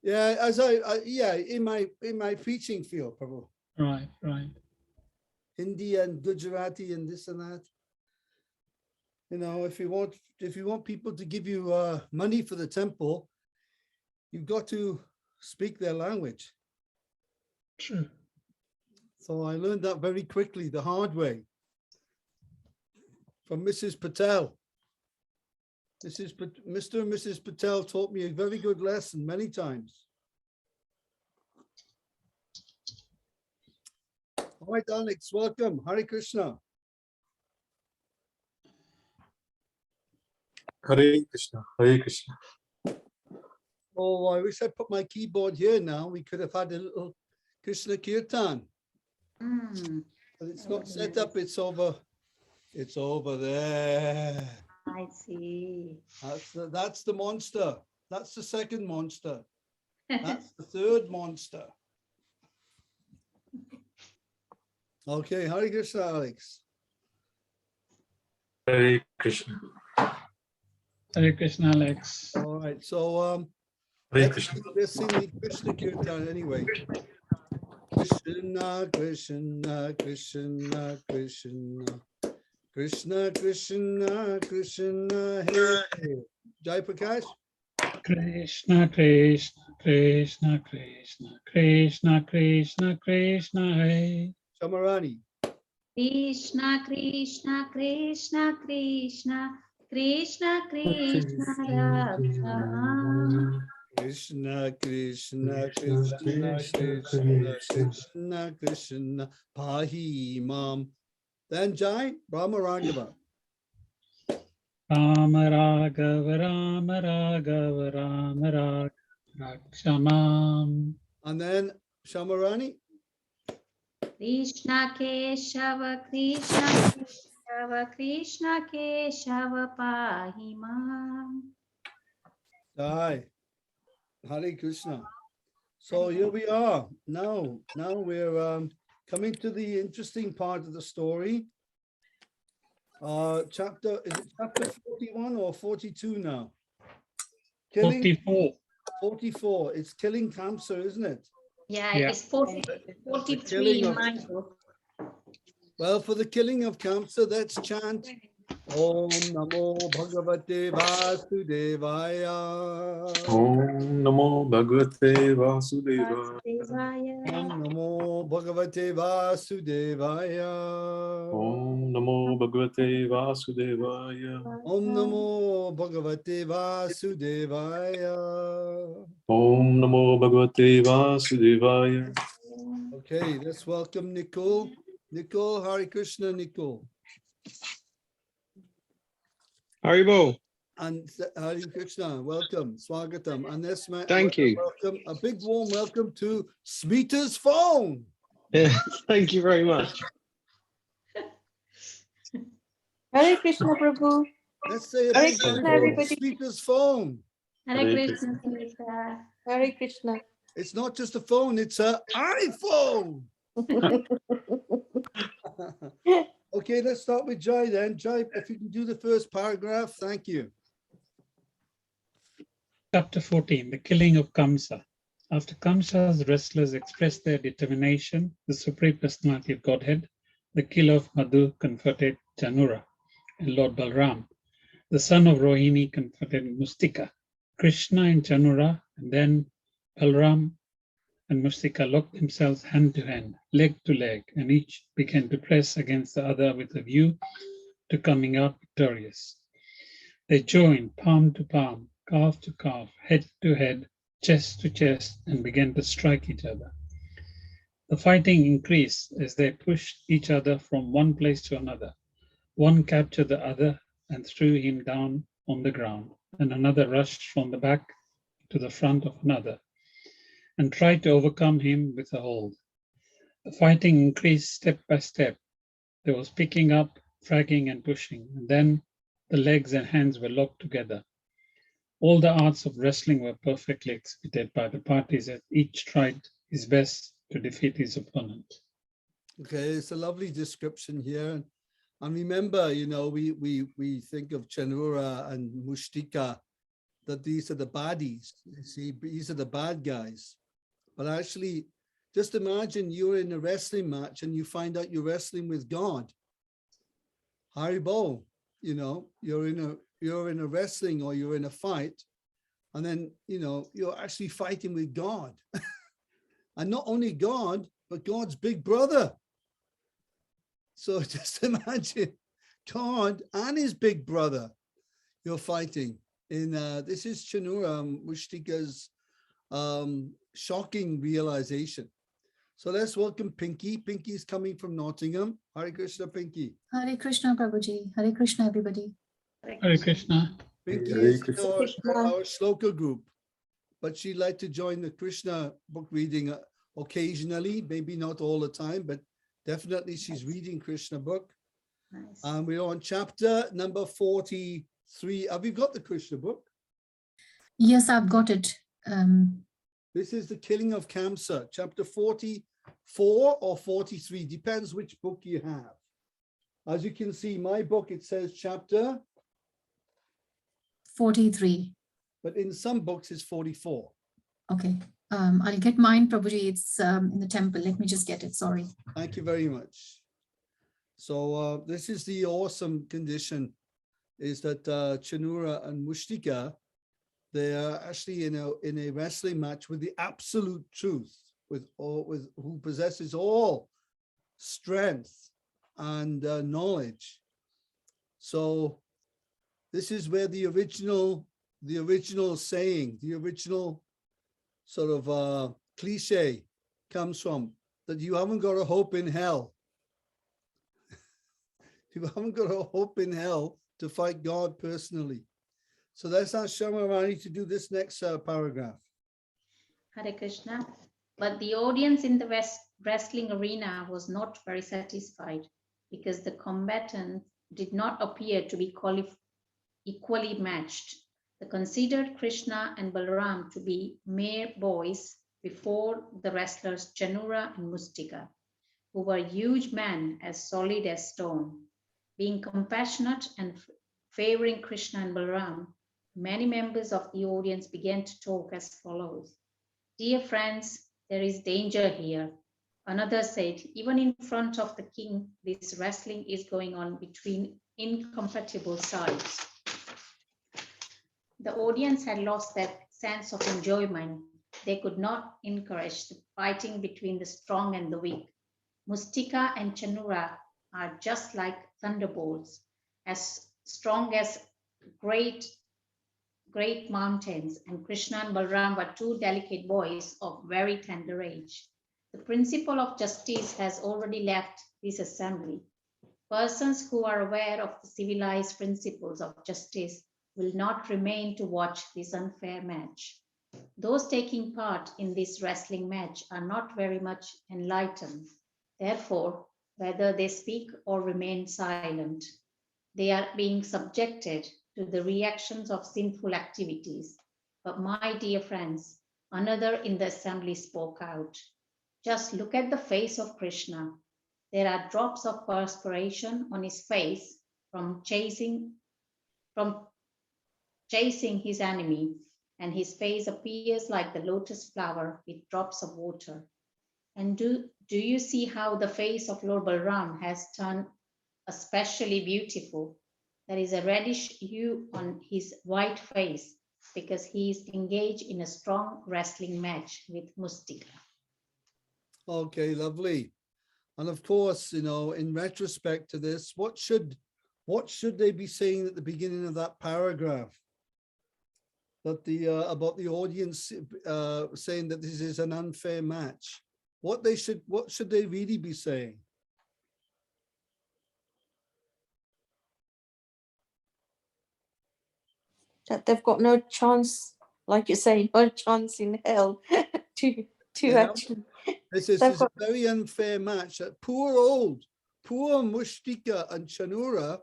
Yeah, yeah, in my preaching field, Prabhu. Right. Hindi and Gujarati and this and that. You know, if you want people to give you money for the temple, you've got to speak their language. True. So I learned that very quickly, the hard way, from Mrs. Patel. Mr. and Mrs. Patel taught me a very good lesson many times. All right, Alex, welcome. Hare Krishna. Hare Krishna, Hare Krishna. Oh, I wish I put my keyboard here now. We could have had a little Krishna Kirtan. But it's not set up, it's over there. I see. That's the monster. That's the second monster. That's the third monster. Okay, Hare Krishna, Alex. Hare Krishna. Hare Krishna, Alex. All right, so Hare Krishna. let's sing the Krishna Kirtan anyway. Krishna, Krishna, Krishna, Krishna, Krishna, Krishna, Krishna, Hare Hare. Jai Prakash. Krishna, Krishna, Krishna, Krishna, Krishna, Krishna, Krishna, Hare. Shamarani. Krishna, Krishna, Krishna, Krishna, Krishna, Krishna, Radha. Krishna, Krishna, Krishna, Krishna, Krishna, Krishna, Pahi Mam. Then Jai, Brahma Raghava. Rama Raghava, Rama Raghava, Rama Raghava, Rakshamam. And then Shamarani. Krishna, Keshava, Krishna, Keshava, Krishna, Keshava, Pahimam. Jai. Hare Krishna. So here we are. Now we're coming to the interesting part of the story. Is it chapter 41 or 42 now? 44. 44. It's killing Kamsa, isn't it? Yeah, Yeah. it's 43 in my book. Well, for the killing of Kamsa, let's chant Om Namo Bhagavate Vasudevaya. Om Namo Bhagavate Vasudevaya. Om Namo Bhagavate Vasudevaya. Om Namo Bhagavate Vasudevaya. Om Namo Bhagavate Vasudevaya. Om Namo Bhagavate Vasudevaya. Okay, let's welcome Nicole. Nicole, Hare Krishna, Nicole. Haribo, And Hare Krishna, welcome, Swagatam. And this man, thank you. welcome, a big warm welcome to Smita's phone. Thank you very much. Hare Krishna, Prabhu. Let's say a Hare big Krishna, welcome to everybody. Smita's phone. Hare Hare Krishna, Krishna. Hare Krishna. It's not just a phone, it's an iPhone. Okay, let's start with Jai then. Jai, if you can do the first paragraph, thank you. Chapter 14, the killing of Kamsa. After Kamsa's wrestlers expressed their determination, the Supreme Personality of Godhead, the killer of Madhu, confronted Janura, and Lord Balram. The son of Rohini confronted Mustika. Krishna and Janura, and then Balram and Mustika locked themselves hand to hand, leg to leg, and each began to press against the other with a view to coming out victorious. They joined palm to palm, calf to calf, head to head, chest to chest, and began to strike each other. The fighting increased as they pushed each other from one place to another. One captured the other and threw him down on the ground, and another rushed from the back to the front of another and tried to overcome him with a hold. The fighting increased step by step. There was picking up, fragging, and pushing, and then the legs and hands were locked together. All the arts of wrestling were perfectly executed by the parties as each tried his best to defeat his opponent. Okay, it's a lovely description here. And remember, you know, we think of Chanura and Mustika, that these are the baddies. You see, these are the bad guys. But actually, just imagine you're in a wrestling match and you find out you're wrestling with God. Haribo, you know, you're in a wrestling or you're in a fight, and then, you know, you're actually fighting with God. And not only God, but God's big brother. So just imagine God and his big brother you're fighting. In this is Chanura Mushtika's shocking realization. So let's welcome Pinky. Pinky is coming from Nottingham. Hare Krishna, Pinky. Hare Krishna, Prabhuji. Hare Krishna, everybody. Hare Krishna. Pinky Hare is Krishna. our Shloka group, but she'd like to join the Krishna book reading occasionally, maybe not all the time, but definitely she's reading Krishna book. Nice. And we're on chapter number 43. Have you got the Krishna book? Yes, I've got it. This is the killing of Kamsa, chapter 44 or 43, depends which book you have. As you can see, my book, it says chapter, 43. but in some books it's 44. Okay. I'll get mine, Prabhuji. It's in the temple. Let me just get it. Sorry. Thank you very much. So this is the awesome condition, is that Chanura and Mushtika, they are actually in a wrestling match with the absolute truth, with who possesses all strength and knowledge. So this is where the original saying, the original sort of cliche comes from, that you haven't got a hope in hell. You haven't got a hope in hell to fight God personally. So let's ask Shamarani to do this next paragraph. Hare Krishna. But the audience in the wrestling arena was not very satisfied because the combatants did not appear to be equally matched. They considered Krishna and Balaram to be mere boys before the wrestlers Chanura and Mustika, who were huge men as solid as stone. Being compassionate and favoring Krishna and Balaram, many members of the audience began to talk as follows. Dear friends, there is danger here. Another said, even in front of the king, this wrestling is going on between incompatible sides. The audience had lost their sense of enjoyment. They could not encourage the fighting between the strong and the weak. Mustika and Chanura are just like thunderbolts, as strong as great mountains, and Krishna and Balaram were two delicate boys of very tender age. The principle of justice has already left this assembly. Persons who are aware of the civilized principles of justice will not remain to watch this unfair match. Those taking part in this wrestling match are not very much enlightened. Therefore, whether they speak or remain silent, they are being subjected to the reactions of sinful activities. But my dear friends, another in the assembly spoke out. Just look at the face of Krishna. There are drops of perspiration on his face from chasing his enemy, and his face appears like the lotus flower with drops of water. And do you see how the face of Lord Balaram has turned especially beautiful? There is a reddish hue on his white face because he is engaged in a strong wrestling match with Mustika. Okay, lovely. And of course, you know, in retrospect to this, what should they be saying at the beginning of that paragraph? That about the audience saying that this is an unfair match. What should they really be saying? That they've got no chance, like you say, no chance in hell to Yeah. actually. This is a very unfair match. That poor Mustika and Chanura,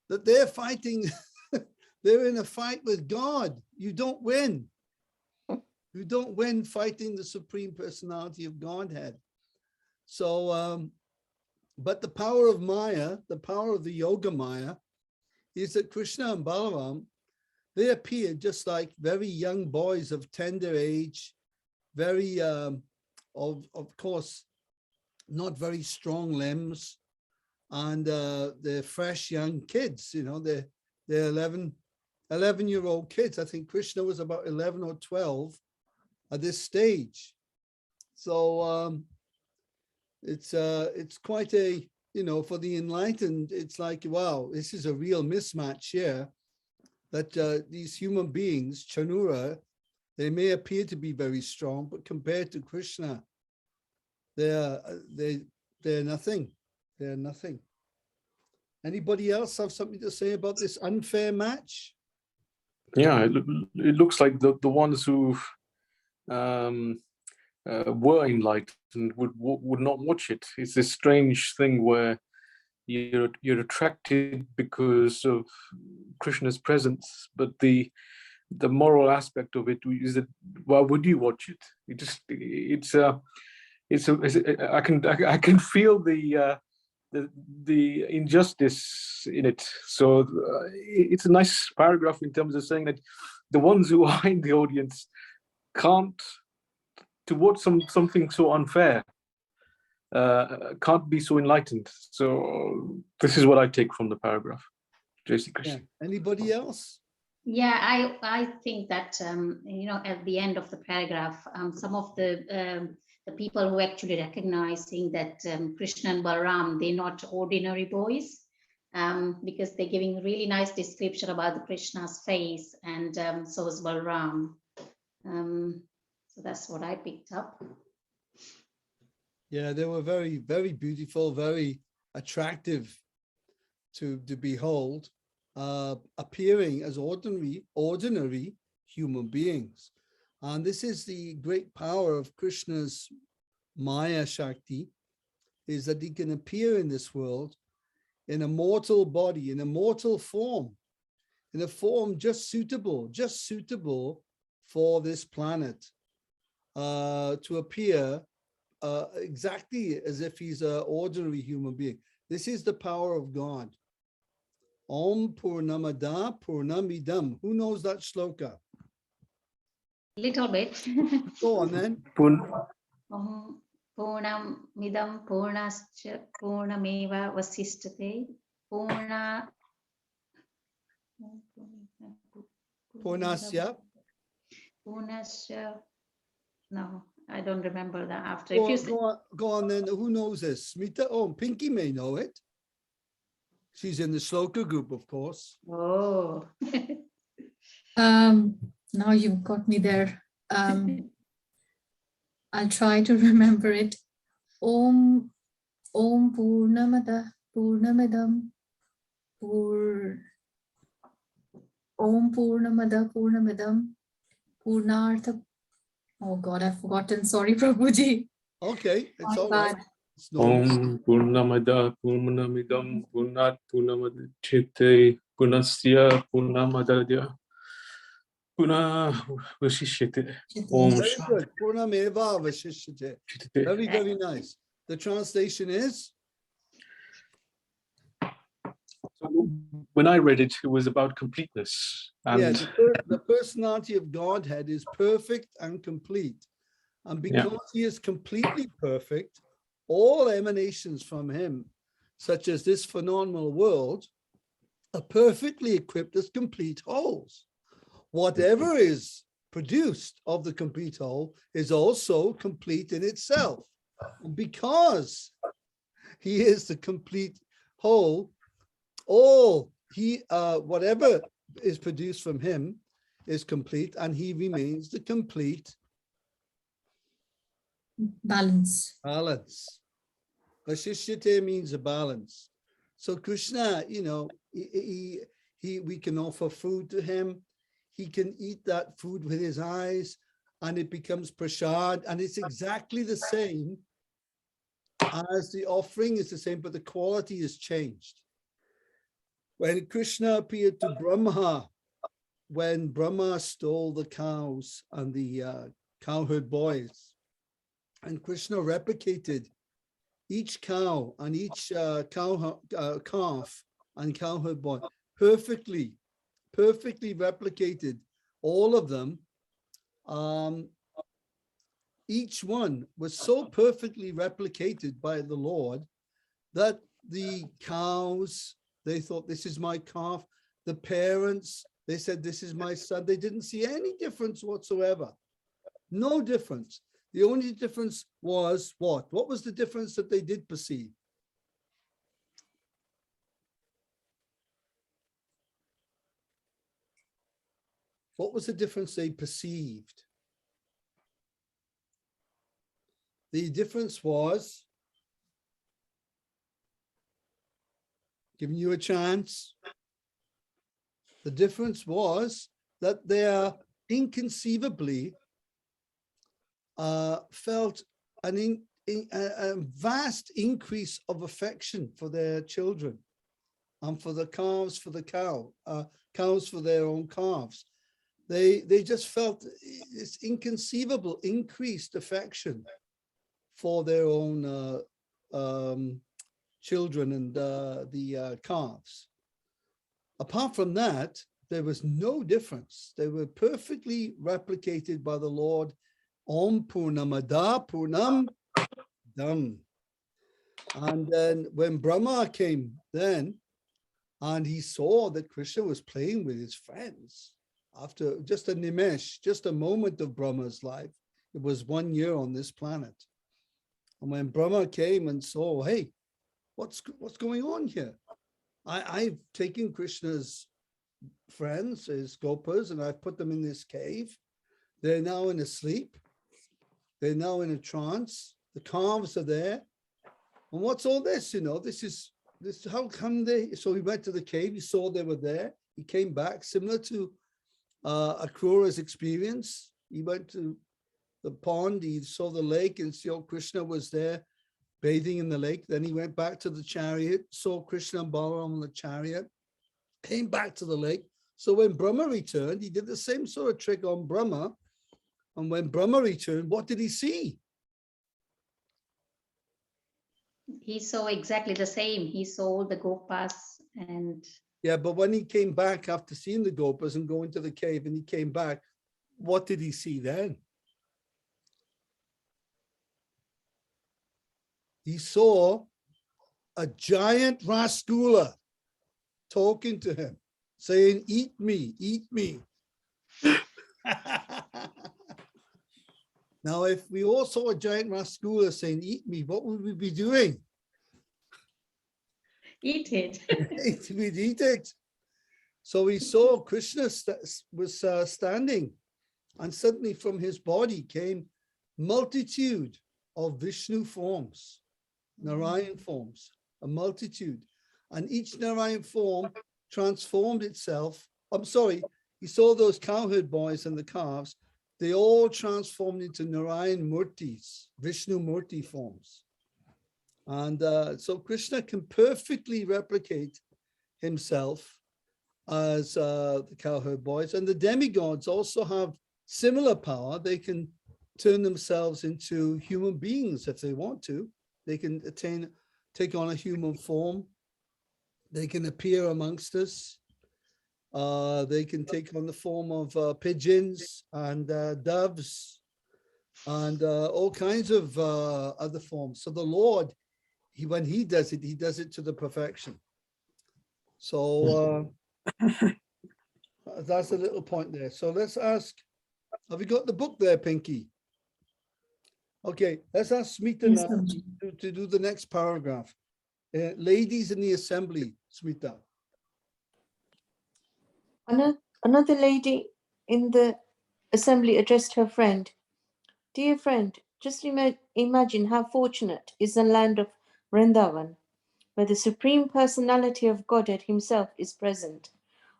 that they're fighting, they're in a fight with God. You don't win. You don't win fighting the Supreme Personality of Godhead. So, but the power of Maya, the power of the Yoga Maya, is that Krishna and Balaram, they appear just like very young boys of tender age, very, of course, not very strong limbs, and they're fresh young kids, you know, they're 11-year-old kids. I think Krishna was about 11 or 12 at this stage. So it's quite a, you know, for the enlightened, it's like, wow, this is a real mismatch here, that these human beings, Chanura, they may appear to be very strong, but compared to Krishna, they're nothing. They're nothing. Anybody else have something to say about this unfair match? Yeah, it looks like the ones who were enlightened would not watch it. It's this strange thing where you're attracted because of Krishna's presence, but the moral aspect of it is that why would you watch it? I can feel the injustice in it. So it's a nice paragraph in terms of saying that the ones who are in the audience can't, to watch something so unfair, can't be so enlightened. So this is what I take from the paragraph. Jai Shri Krishna. Yeah. Anybody else? Yeah, I think that, you know, at the end of the paragraph, some of the people who actually recognizing that Krishna and Balaram, they're not ordinary boys, because they're giving really nice description about the Krishna's face, and so is Balaram. So that's what I picked up. Yeah, they were very, very beautiful, very attractive to behold, appearing as ordinary human beings. And this is the great power of Krishna's Maya Shakti, is that he can appear in this world in a mortal body, in a mortal form, in a form just suitable for this planet, to appear exactly as if he's an ordinary human being. This is the power of God. Om Purnamada Purnamidam. Who knows that shloka? Little bit. Go on then. Purnam midam purnascha purnameva vasistate purna Purnasya. Purnasya. No, I don't remember that after. Go, If you go on then. Who knows this? Smita? Oh, Pinky may know it. She's in the shloka group, of course. Oh. Now you've got me there. I'll try to remember it. Om Purnamada Purnamidam Om Purnamada Purnamidam Purnartha. Oh God, I've forgotten. Sorry, Prabhuji. Okay, it's My all right. bad. It's normal. Om Purnamada Purnamidam Purnat Purnamadchite Purnasya Purnamadadya Puna Vasishyate. Om Very good. Purnameva Vasishyate. Shanti. Very, very nice. The translation is? When I read it, it was about completeness. And Yeah, the personality of Godhead is perfect and complete. And because he is completely perfect, all emanations from him, such as this phenomenal world, are perfectly equipped as complete wholes. Whatever is produced of the complete whole is also complete in itself. And because he is the complete whole, whatever is produced from him is complete, and he remains the complete Balance. balance. Vasishyate means a balance. So Krishna, you know, we can offer food to him. He can eat that food with his eyes, and it becomes prasad, and it's exactly the same as the offering is the same, but the quality is changed. When Krishna appeared to Brahma, when Brahma stole the cows and the cowherd boys, and Krishna replicated each cow and each calf and cowherd boy perfectly perfectly replicated, all of them. Each one was so perfectly replicated by the Lord that the cows, they thought, this is my calf. The parents, they said, this is my son. They didn't see any difference whatsoever. No difference. The only difference was what? What was the difference that they did perceive? What was the difference they perceived? The difference was, giving you a chance, the difference was that they are inconceivably felt a vast increase of affection for their children and for the calves, for the cows for their own calves. They just felt this inconceivable increased affection for their own children and the calves. Apart from that, there was no difference. They were perfectly replicated by the Lord. Om Purnamada Purnam Dam. And then when Brahma came then, and he saw that Krishna was playing with his friends, after just a nimesh, just a moment of Brahma's life, it was 1 year on this planet. And when Brahma came and saw, hey, what's going on here? I've taken Krishna's friends, his gopas, and I've put them in this cave. They're now in a sleep. They're now in a trance. The calves are there. And what's all this? You know, this, how come they? So he went to the cave, he saw they were there. He came back, similar to Akrura's experience. He went to the pond, he saw the lake and saw Krishna was there bathing in the lake. Then he went back to the chariot, saw Krishna and Balaram on the chariot, came back to the lake. So when Brahma returned, he did the same sort of trick on Brahma. And when Brahma returned, what did he see? He saw exactly the same. He saw the gopas and... Yeah, but when he came back after seeing the gopas and going to the cave and he came back, what did he see then? He saw a giant Rasgula talking to him, saying, eat me, eat me. Now, if we all saw a giant Rasgula saying, eat me, what would we be doing? Eat it. We'd eat it. So we saw Krishna was standing, and suddenly from his body came multitude of Vishnu forms, Narayan forms, a multitude. And each Narayan form transformed itself. I'm sorry, he saw those cowherd boys and the calves. They all transformed into Narayan Murtis, Vishnu Murti forms. And so Krishna can perfectly replicate himself as the cowherd boys. And the demigods also have similar power. They can turn themselves into human beings if they want to. They can take on a human form. They can appear amongst us. They can take on the form of pigeons and doves and all kinds of other forms. So the Lord, when he does it to the perfection. So that's a little point there. So let's ask, have we got the book there, Pinky? Okay, let's ask Smita Yes, now Prabhuji. to do the next paragraph. Ladies in the assembly, Smita. Another lady in the assembly addressed her friend. Dear friend, just imagine how fortunate is the land of Vrindavan, where the Supreme Personality of Godhead himself is present,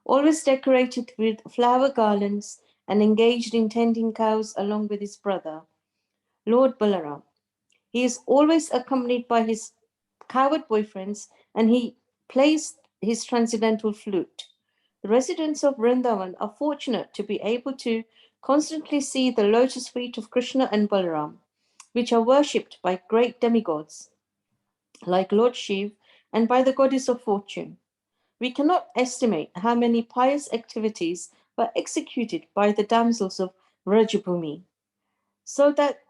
always decorated with flower garlands and engaged in tending cows along with his brother, Lord Balaram. He is always accompanied by his coward boyfriends and he plays his transcendental flute. The residents of Vrindavan are fortunate to be able to constantly see the lotus feet of Krishna and Balaram, which are worshipped by great demigods like Lord Shiv and by the goddess of fortune. We cannot estimate how many pious activities were executed by the damsels of Vrajabhumi, so that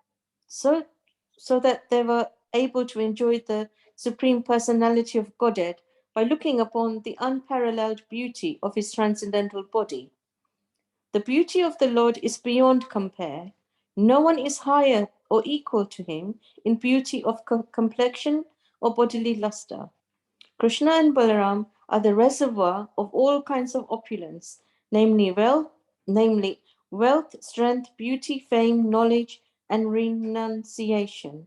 they were able to enjoy the supreme personality of Godhead by looking upon the unparalleled beauty of his transcendental body. The beauty of the Lord is beyond compare. No one is higher or equal to him in beauty of complexion or bodily luster. Krishna and Balaram are the reservoir of all kinds of opulence, namely wealth, strength, beauty, fame, knowledge, and renunciation.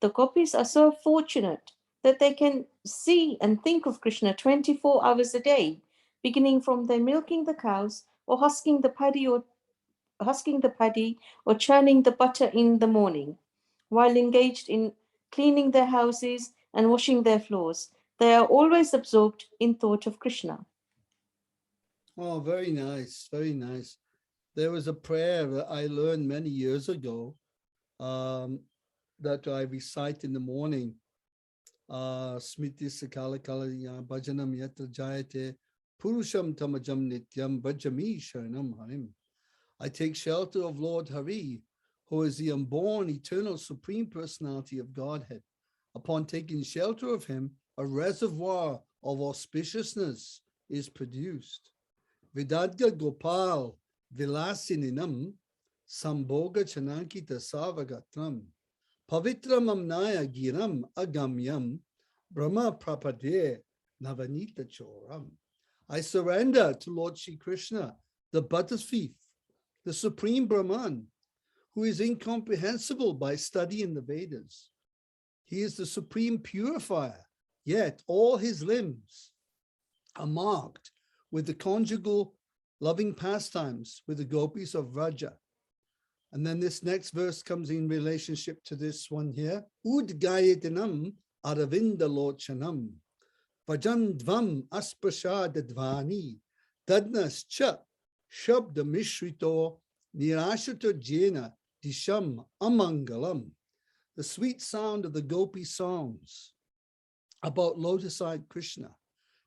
The gopis are so fortunate that they can see and think of Krishna 24 hours a day, beginning from their milking the cows or husking the paddy or churning the butter in the morning. While engaged in cleaning their houses and washing their floors, they are always absorbed in thought of Krishna. Oh, very nice, very nice. There was a prayer that I learned many years ago that I recite in the morning. Smriti Sakala Kalaya Bhajanam Yatra Jayate Purusham Tamajam Nityam Bhajami Sharanam Harim. I take shelter of Lord Hari, who is the unborn, eternal, supreme personality of Godhead. Upon taking shelter of him, a reservoir of auspiciousness is produced. Vidadga Gopal Vilasininam Samboga Chanankita Savagatram Pavitram Amnaya Giram Agamyam Brahma Prapade Navanita Choram. I surrender to Lord Shri Krishna, the butterfief, the supreme Brahman, who is incomprehensible by studying the Vedas. He is the supreme purifier, yet all his limbs are marked with the conjugal loving pastimes with the gopis of Vraja. And then this next verse comes in relationship to this one here. Udgayetanam aravinda lochanam vajandvam asprashadadvani dadnas cha shabda mishrito nirashita jena disham amangalam. The sweet sound of the gopi songs about lotus-eyed Krishna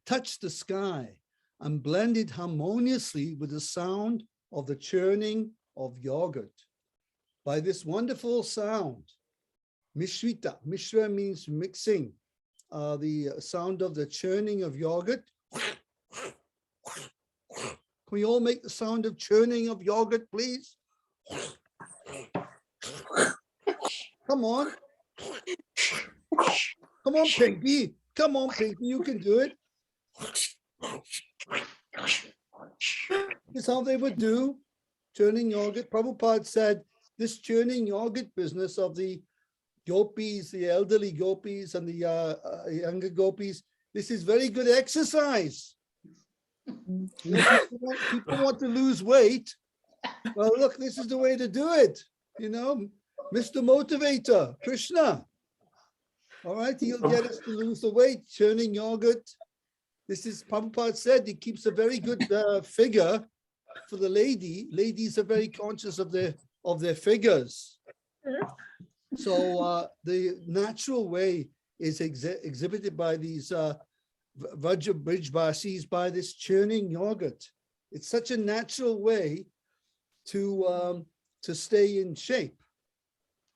touched the sky and blended harmoniously with the sound of the churning of yogurt. By this wonderful sound, Mishrita, Mishra means mixing, the sound of the churning of yogurt. Can we all make the sound of churning of yogurt, please? Come on. Come on, Pinky. Come on, Pinky, you can do it. This is how they would do churning yogurt. Prabhupada said this churning yogurt business of the gopis, the elderly gopis and the younger gopis, this is very good exercise. You know, people want to lose weight. Well, look, this is the way to do it. You know, Mr. Motivator, Krishna. All right, he'll get us to lose the weight, churning yogurt. This is, Prabhupada said, he keeps a very good figure for the lady. Ladies are very conscious of their figures. So the natural way is exhibited by these Vraja Brijvasis by this churning yogurt. It's such a natural way to stay in shape.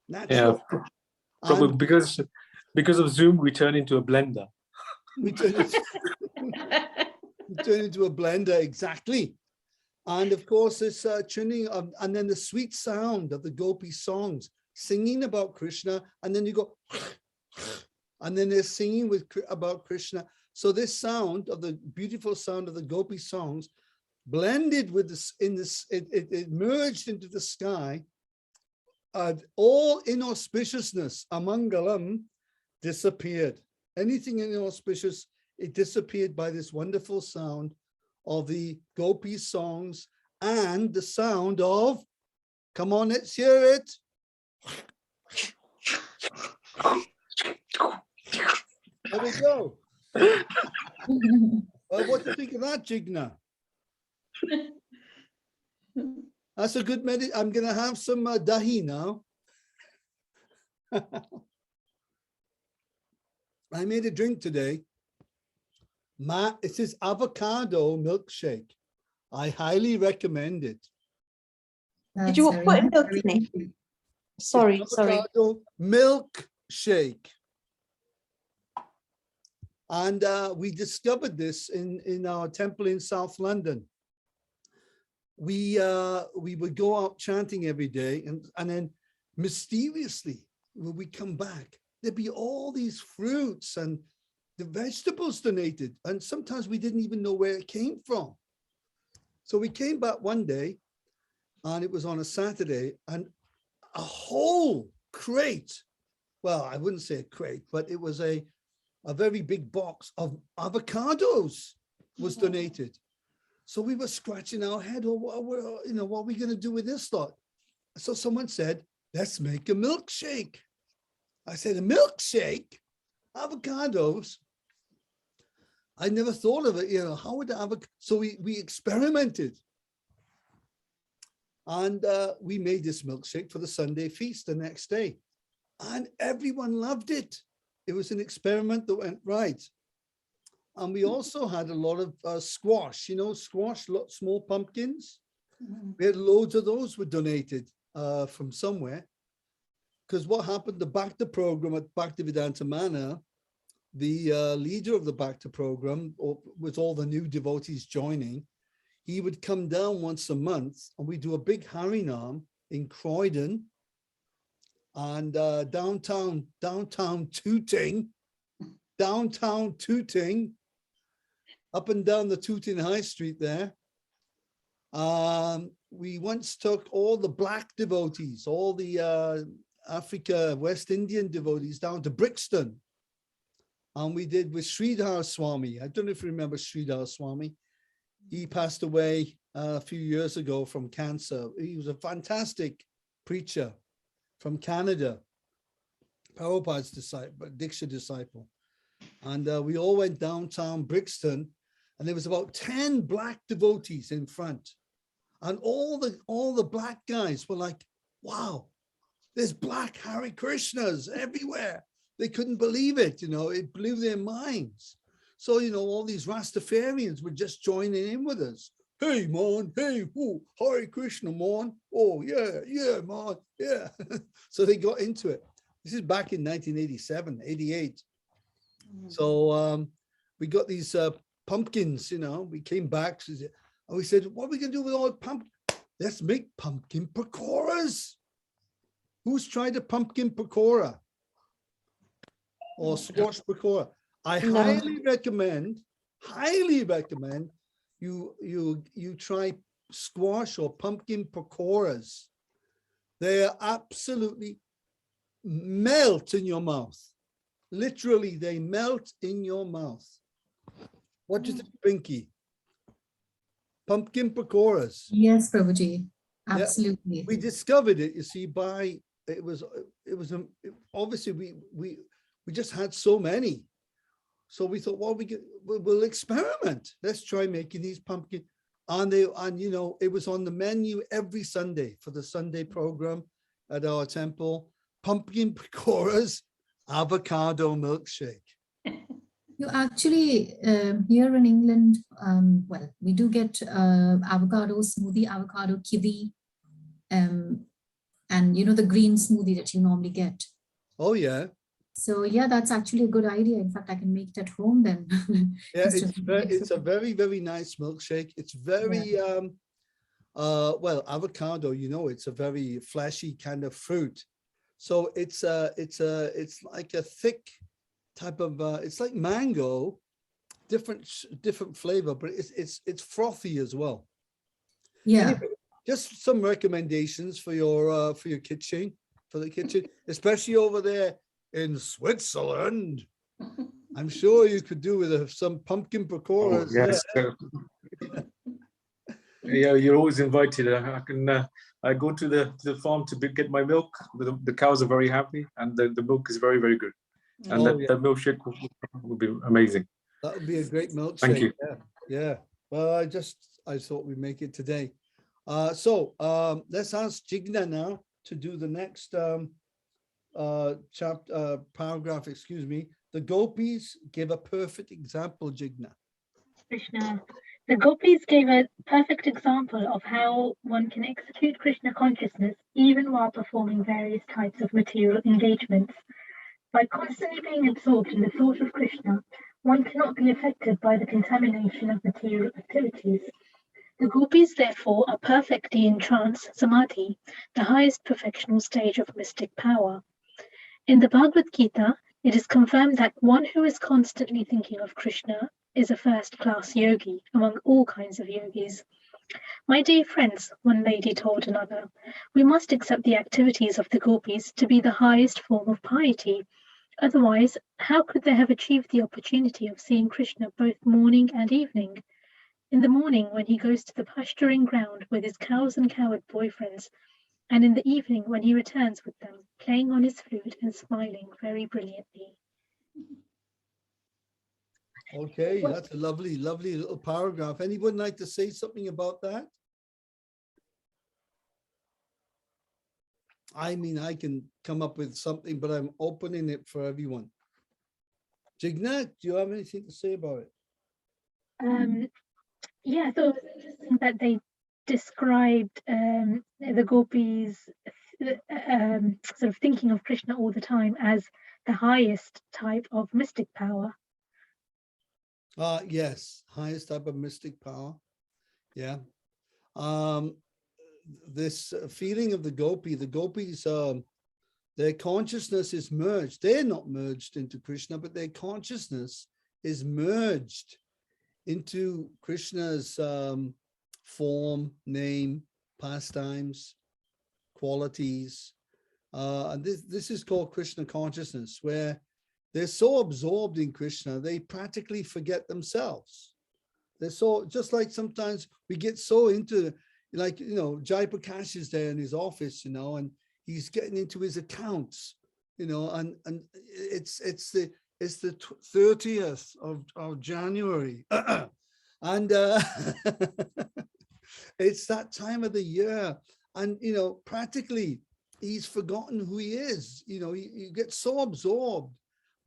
Natural. Yeah, probably because of Zoom, we turn into a blender. We turn into a blender, exactly. And of course, this tuning of, and then the sweet sound of the gopi songs, singing about Krishna, and then you go, and then they're singing about Krishna. So this sound of the beautiful sound of the gopi songs blended with this, it merged into the sky. All inauspiciousness, amangalam, disappeared. Anything inauspicious, it disappeared by this wonderful sound of the gopi songs and the sound of, come on, let's hear it. There we go. What do you think of that, Jigna? That's a good I'm going to have some dahi now. I made a drink today. It says avocado milkshake. I highly recommend it. Did you That's very put nice. milk Very in it? tasty. Sorry, It's sorry. avocado milkshake. And we discovered this in our temple in South London. We would go out chanting every day, and then mysteriously, when we come back, there'd be all these fruits and the vegetables donated. And sometimes we didn't even know where it came from. So we came back one day, and it was on a Saturday, and a whole crate, well, I wouldn't say a crate, but it was a very big box of avocados was donated. So we were scratching our head, oh, what are we going to do with this lot? So someone said, let's make a milkshake. I said, a milkshake? Avocados? I never thought of it, how would the avocado? So we experimented. And we made this milkshake for the Sunday feast the next day. And everyone loved it. It was an experiment that went right. And we also had a lot of squash, squash, small pumpkins. We had loads of those were donated from somewhere. Because what happened, the Bhakti program at Bhaktivedanta Manor, the leader of the Bhakti program, with all the new devotees joining, he would come down once a month and we do a big Harinam in Croydon and downtown Tooting, up and down the Tooting High Street there. We once took all the black devotees, all the Africa, West Indian devotees down to Brixton. And we did with Sridhar Swami. I don't know if you remember Sridhar Swami. He passed away a few years ago from cancer. He was a fantastic preacher from Canada, Prabhupada's disciple, Diksha disciple. And we all went downtown Brixton, and there was about 10 black devotees in front. And all the black guys were like, wow, there's black Hare Krishnas everywhere. They couldn't believe it, it blew their minds. So, all these Rastafarians were just joining in with us. Hey, man, hey, whoa, Hare Krishna, man. Oh, yeah, man, yeah. So they got into it. This is back in 1987, 88. So we got these pumpkins, we came back and we said, what are we going to do with all the pumpkins? Let's make pumpkin pakoras. Who's tried a pumpkin pakora? Or squash pakora? I highly recommend you try squash or pumpkin pakoras. They are absolutely melt in your mouth. Literally, they melt in your mouth. What do you think, Pinky? Pumpkin pakoras. Yes, Prabhuji. Absolutely. Yeah, we discovered it, you see, obviously we just had so many. So we thought, well, we'll experiment. Let's try making these pumpkin. And it was on the menu every Sunday for the Sunday program at our temple. Pumpkin pakoras, avocado milkshake. You actually, here in England, well, we do get avocado smoothie, avocado kiwi, and the green smoothie that you normally get. Oh, yeah. So yeah, that's actually a good idea. In fact, I can make it at home then. Yeah, it's a very, very nice milkshake. It's very, well, avocado, it's a very fleshy kind of fruit. So it's like a thick type of, it's like mango, different flavor, but it's frothy as well. Yeah. Anyway, just some recommendations for your kitchen, especially over there in Switzerland. I'm sure you could do with some pumpkin pakoras. Oh, yes. Yeah, you're always invited. I go to the farm to get my milk. The cows are very happy, and the milk is very, very good. And that milkshake would be amazing. That would be a great milkshake. Thank you. Yeah. Well, I thought we'd make it today. So let's ask Jigna now to do the next paragraph, excuse me. The gopis give a perfect example, Jigna. Krishna. The gopis gave a perfect example of how one can execute Krishna consciousness even while performing various types of material engagements. By constantly being absorbed in the thought of Krishna, one cannot be affected by the contamination of material activities. The gopis, therefore, are perfectly in trance, samadhi, the highest perfectional stage of mystic power. In the Bhagavad Gita, it is confirmed that one who is constantly thinking of Krishna is a first-class yogi among all kinds of yogis. My dear friends, one lady told another, we must accept the activities of the gopis to be the highest form of piety. Otherwise, how could they have achieved the opportunity of seeing Krishna both morning and evening? In the morning, when he goes to the pasturing ground with his cows and cowherd boyfriends, and in the evening, when he returns with them, playing on his flute and smiling very brilliantly. Okay, that's a lovely, lovely little paragraph. Anyone like to say something about that? I mean, I can come up with something, but I'm opening it for everyone. Jignat, do you have anything to say about it? Yeah, so it was interesting that they described the gopis sort of thinking of Krishna all the time as the highest type of mystic power. Yes, highest type of mystic power. Yeah. This feeling of the gopis, their consciousness is merged. They're not merged into Krishna, but their consciousness is merged into Krishna's form, name, pastimes, qualities. And this is called Krishna consciousness, where they're so absorbed in Krishna, they practically forget themselves. They're so, just like sometimes we get so into, like, you know, Jai Prakash is there in his office, you know, and he's getting into his accounts, you know, and it's the 30th of January. And it's that time of the year. And, you know, practically he's forgotten who he is. You know, you get so absorbed.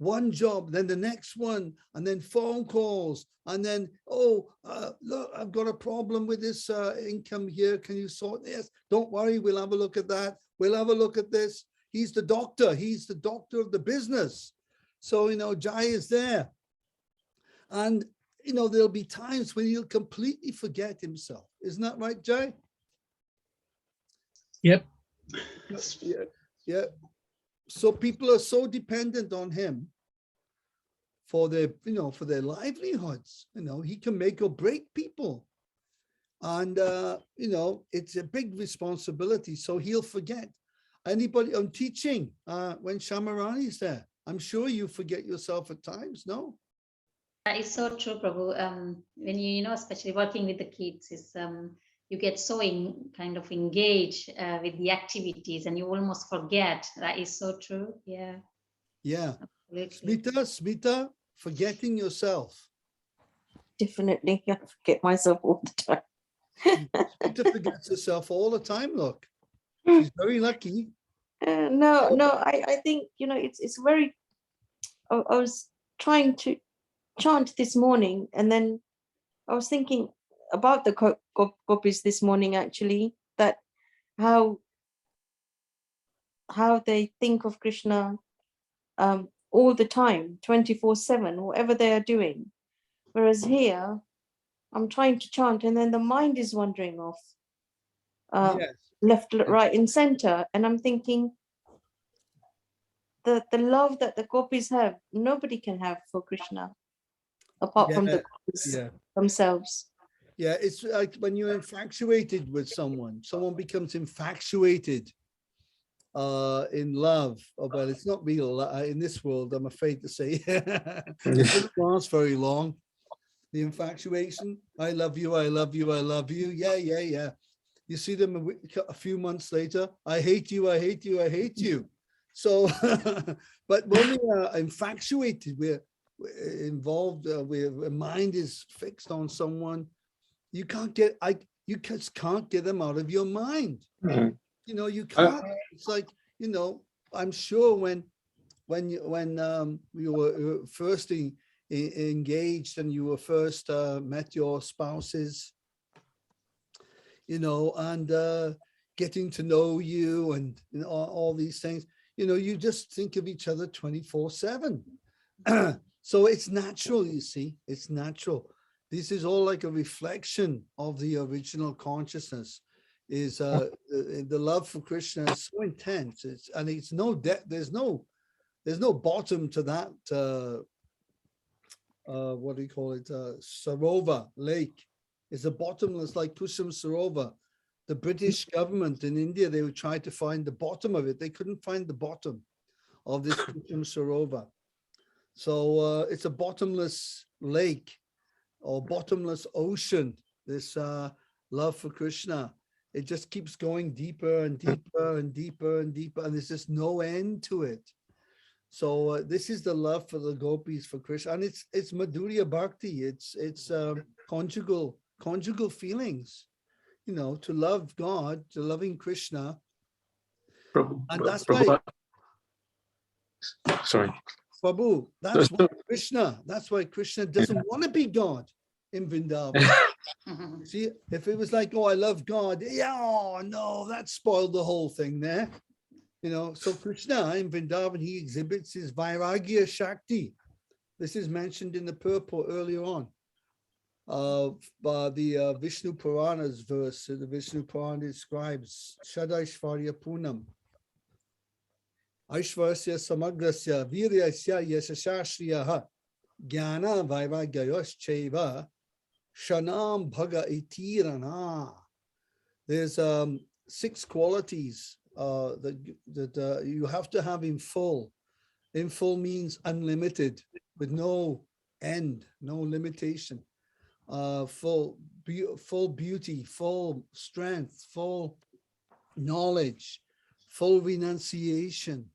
One job, then the next one, and then phone calls, and then, oh, look, I've got a problem with this income here. Can you sort this? Don't worry, we'll have a look at that. We'll have a look at this. He's the doctor. He's the doctor of the business. So, you know, Jai is there. And, you know, there'll be times when he'll completely forget himself. Isn't that right, Jai? Yep. Yeah. Yeah. So people are so dependent on him for their, you know, for their livelihoods. You know, he can make or break people. And, you know, it's a big responsibility. So he'll forget. Anybody on teaching when Shamarani is there, I'm sure you forget yourself at times, no? That is so true, Prabhu. When you know, especially working with the kids, is you get so kind of engaged with the activities, and you almost forget. That is so true. Yeah. Yeah. Absolutely. Smita, forgetting yourself. Definitely, I forget myself all the time. Smita forgets herself all the time. Look, she's very lucky. No, I think, you know, it's very, I was trying to chant this morning, and then I was thinking about the gopis this morning, actually, that how they think of Krishna all the time, 24/7, whatever they are doing. Whereas here, I'm trying to chant, and then the mind is wandering off, Yes. left, right, and center. And I'm thinking, the love that the gopis have, nobody can have for Krishna, apart from the gopis themselves. Yeah, it's like when you're infatuated with someone becomes infatuated in love. Oh, well, it's not real in this world, I'm afraid to say. It doesn't last very long. The infatuation, I love you, I love you, I love you. Yeah, yeah, yeah. You see them a few months later, I hate you, I hate you, I hate you. So, but when we are infatuated, we're involved, our mind is fixed on someone. You can't get, you just can't get them out of your mind. Mhm. You know, you can't. It's like, you know, I'm sure when we were firstly engaged and you were first met your spouses, you know, and getting to know you and you know, all these things, you know, you just think of each other 24/7. So it's natural, you see, it's natural. This is all like a reflection of the original consciousness. Is the love for Krishna is so intense. And it's no depth. There's no bottom to that. What do you call it? Sarova lake. It's a bottomless, like Kusum Sarova. The British government in India, they would try to find the bottom of it. They couldn't find the bottom of this Kusum Sarova. So it's a bottomless lake or bottomless ocean. This love for Krishna. It just keeps going deeper and deeper and deeper and deeper, and there's just no end to it. So this is the love for the gopis for Krishna, and it's Madhurya Bhakti. It's conjugal feelings, you know, to love God, to loving Krishna, and that's why. Sorry, Prabhu, that's why Krishna. That's why Krishna doesn't want to be God in Vrindavan. See, if it was like, oh, I love God, yeah, oh, no, that spoiled the whole thing there. You know, so Krishna in Vrindavan, he exhibits his Vairagya Shakti. This is mentioned in the purport earlier on. The Vishnu Purana's verse, the Vishnu Purana describes Shadaishvarya Punam. Aishvarsya Samagrasya Viryasya Yashashashriyaha Jnana Vairagyayos Cheva Shanam Bhaga Itirana. There's 6 qualities that you have to have in full. In full means unlimited, with no end, no limitation. Full beauty, full strength, full knowledge, full renunciation,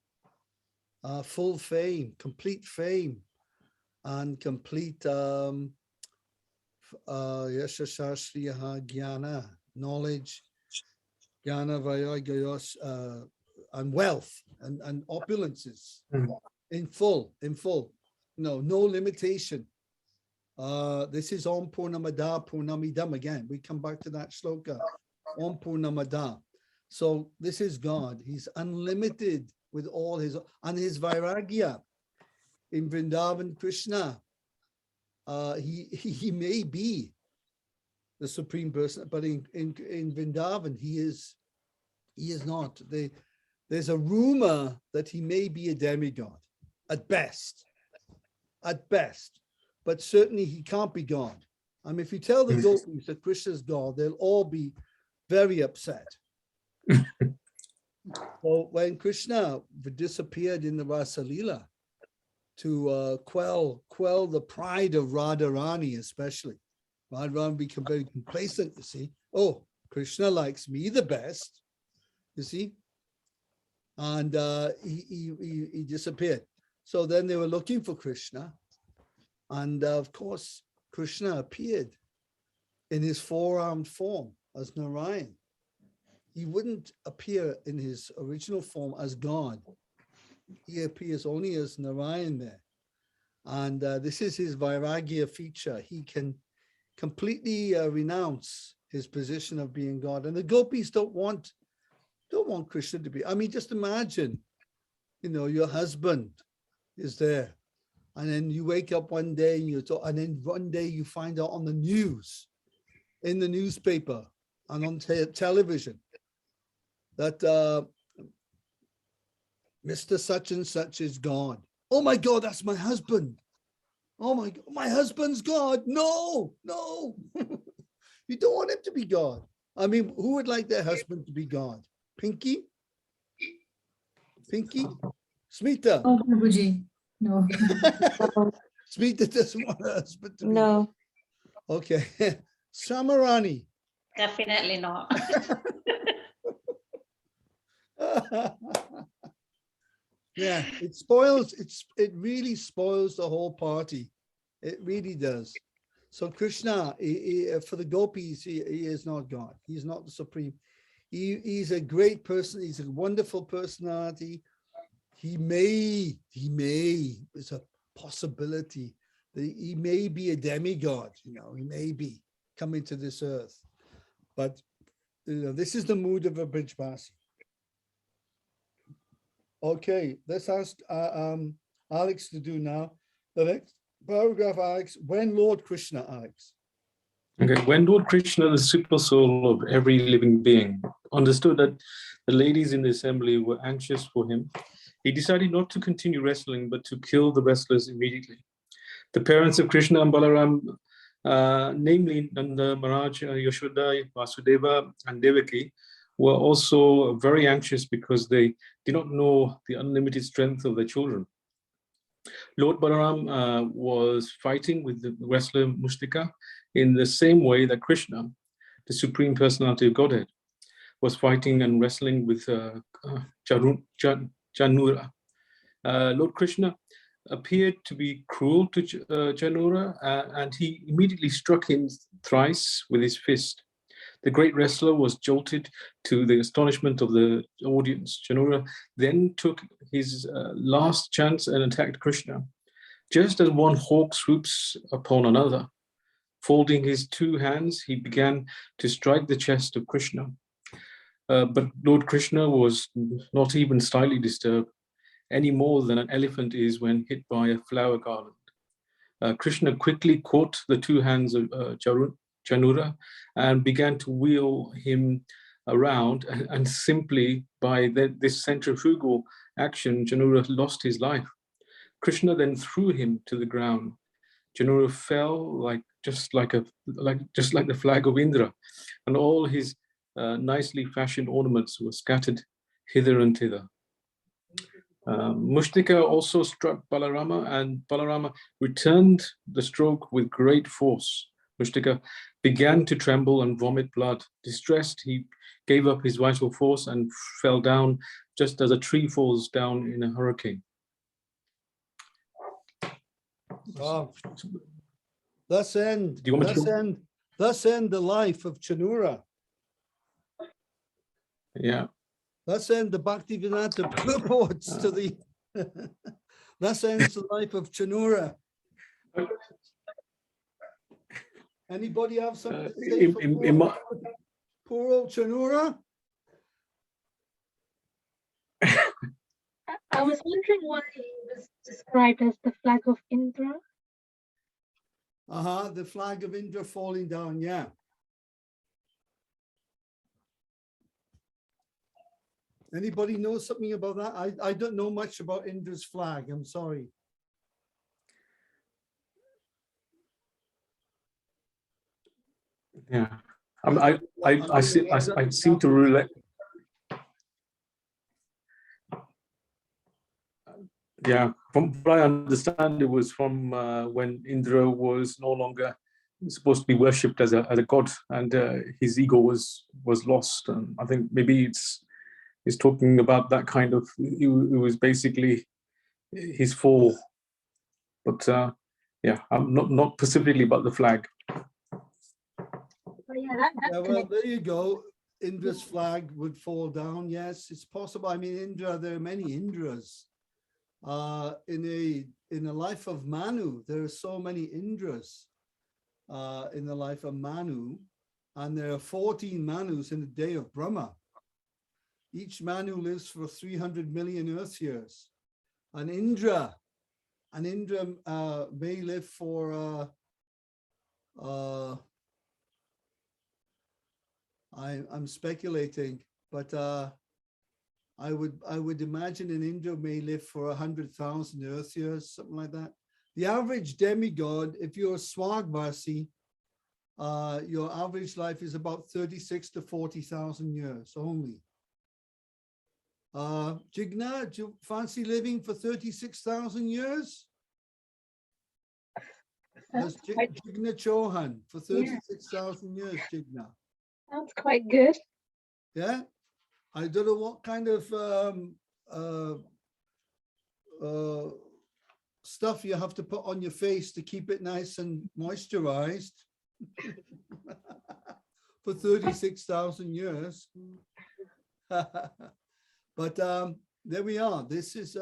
full fame, complete fame, and complete yashashashriyaha jnana, knowledge, jnana vairagayos, and wealth and opulences in full, no limitation. This is Om Purnamada Purnamidam again. We come back to that shloka, Om Purnamada. So this is God. He's unlimited with all his, and his Vairagya. In Vrindavan Krishna, he may be the supreme person, but in Vrindavan he is not. There's a rumor that he may be a demigod at best, but certainly he can't be God. I mean, if you tell the gopis that Krishna's God, they'll all be very upset. So when Krishna disappeared in the Rasalila to quell the pride of Radharani, especially, Radharani became very complacent, you see. Oh, Krishna likes me the best, you see. And he disappeared. So then they were looking for Krishna. And of course, Krishna appeared in his 4-armed form as Narayan. He wouldn't appear in his original form as God. He appears only as Narayan there. And this is his Vairagya feature. He can completely renounce his position of being God. And the gopis don't want Krishna to be. I mean, just imagine, you know, your husband is there. And then you wake up one day and then one day you find out on the news, in the newspaper and on television, that Mr. Such and Such is gone. Oh my God, that's my husband. Oh my God, my husband's God. No. You don't want him to be God. I mean, who would like their husband to be God? Pinky? Smita? Oh, Prabhuji. No. Smita doesn't want her husband to be No. God. Okay. Samarani. Definitely not. Yeah, it really spoils the whole party. It really does. So Krishna, for the gopis, he is not God. He's not the supreme. He's a great person. He's a wonderful personality. He may, it's a possibility He may be a demigod, you know, he may be coming to this earth. But you know, this is the mood of a Brijbasi. Okay, let's ask Alex to do now. The next paragraph, Alex. When Lord Krishna, Alex. Okay, when Lord Krishna, the super soul of every living being, understood that the ladies in the assembly were anxious for him, he decided not to continue wrestling, but to kill the wrestlers immediately. The parents of Krishna and Balaram, namely Nanda, Maharaj, Yashoda, Vasudeva, and Devaki, were also very anxious because they did not know the unlimited strength of their children. Lord Balaram was fighting with the wrestler Mustika in the same way that Krishna, the Supreme Personality of Godhead, was fighting and wrestling with Janura. Lord Krishna appeared to be cruel to Janura, and he immediately struck him thrice with his fist. The great wrestler was jolted to the astonishment of the audience. Janura then took his last chance and attacked Krishna. Just as one hawk swoops upon another, folding his two hands, he began to strike the chest of Krishna. But Lord Krishna was not even slightly disturbed, any more than an elephant is when hit by a flower garland. Krishna quickly caught the two hands of Janura and began to wheel him around, and simply by this centrifugal action, Janura lost his life. Krishna then threw him to the ground. Janura fell just like the flag of Indra, and all his nicely fashioned ornaments were scattered hither and thither. Mustika also struck Balarama, and Balarama returned the stroke with great force. Mustika began to tremble and vomit blood. Distressed, he gave up his vital force and fell down just as a tree falls down in a hurricane. Thus end the life of Chanura. Yeah. Thus end the Bhaktivedanta purports to the. Thus ends the life of Chanura. Anybody have something to say for poor old Chanura? I was wondering why he was described as the flag of Indra. The flag of Indra falling down, yeah. Anybody know something about that? I don't know much about Indra's flag, I'm sorry. Yeah, I seem to relate. Yeah, from what I understand, it was from when Indra was no longer supposed to be worshipped as a god, and his ego was lost. And I think maybe it's talking about that kind of. It was basically his fall, but yeah, I'm not specifically about the flag. Well, there you go. Indra's flag would fall down. Yes, it's possible. I mean, Indra. There are many Indras. In the life of Manu, there are so many Indras in the life of Manu, and there are 14 Manus in the day of Brahma. Each Manu lives for 300 million Earth years. An Indra may live for I'm speculating, but I would imagine an Indra may live for 100,000 Earth years, something like that. The average demigod, if you're a Swagvasi, your average life is about 36 to 40,000 years only. Jigna, do you fancy living for 36,000 years? That's Jigna Chauhan for 36,000 years, Jigna. Sounds quite good. Yeah. I don't know what kind of stuff you have to put on your face to keep it nice and moisturized for 36,000 years. But there we are. This is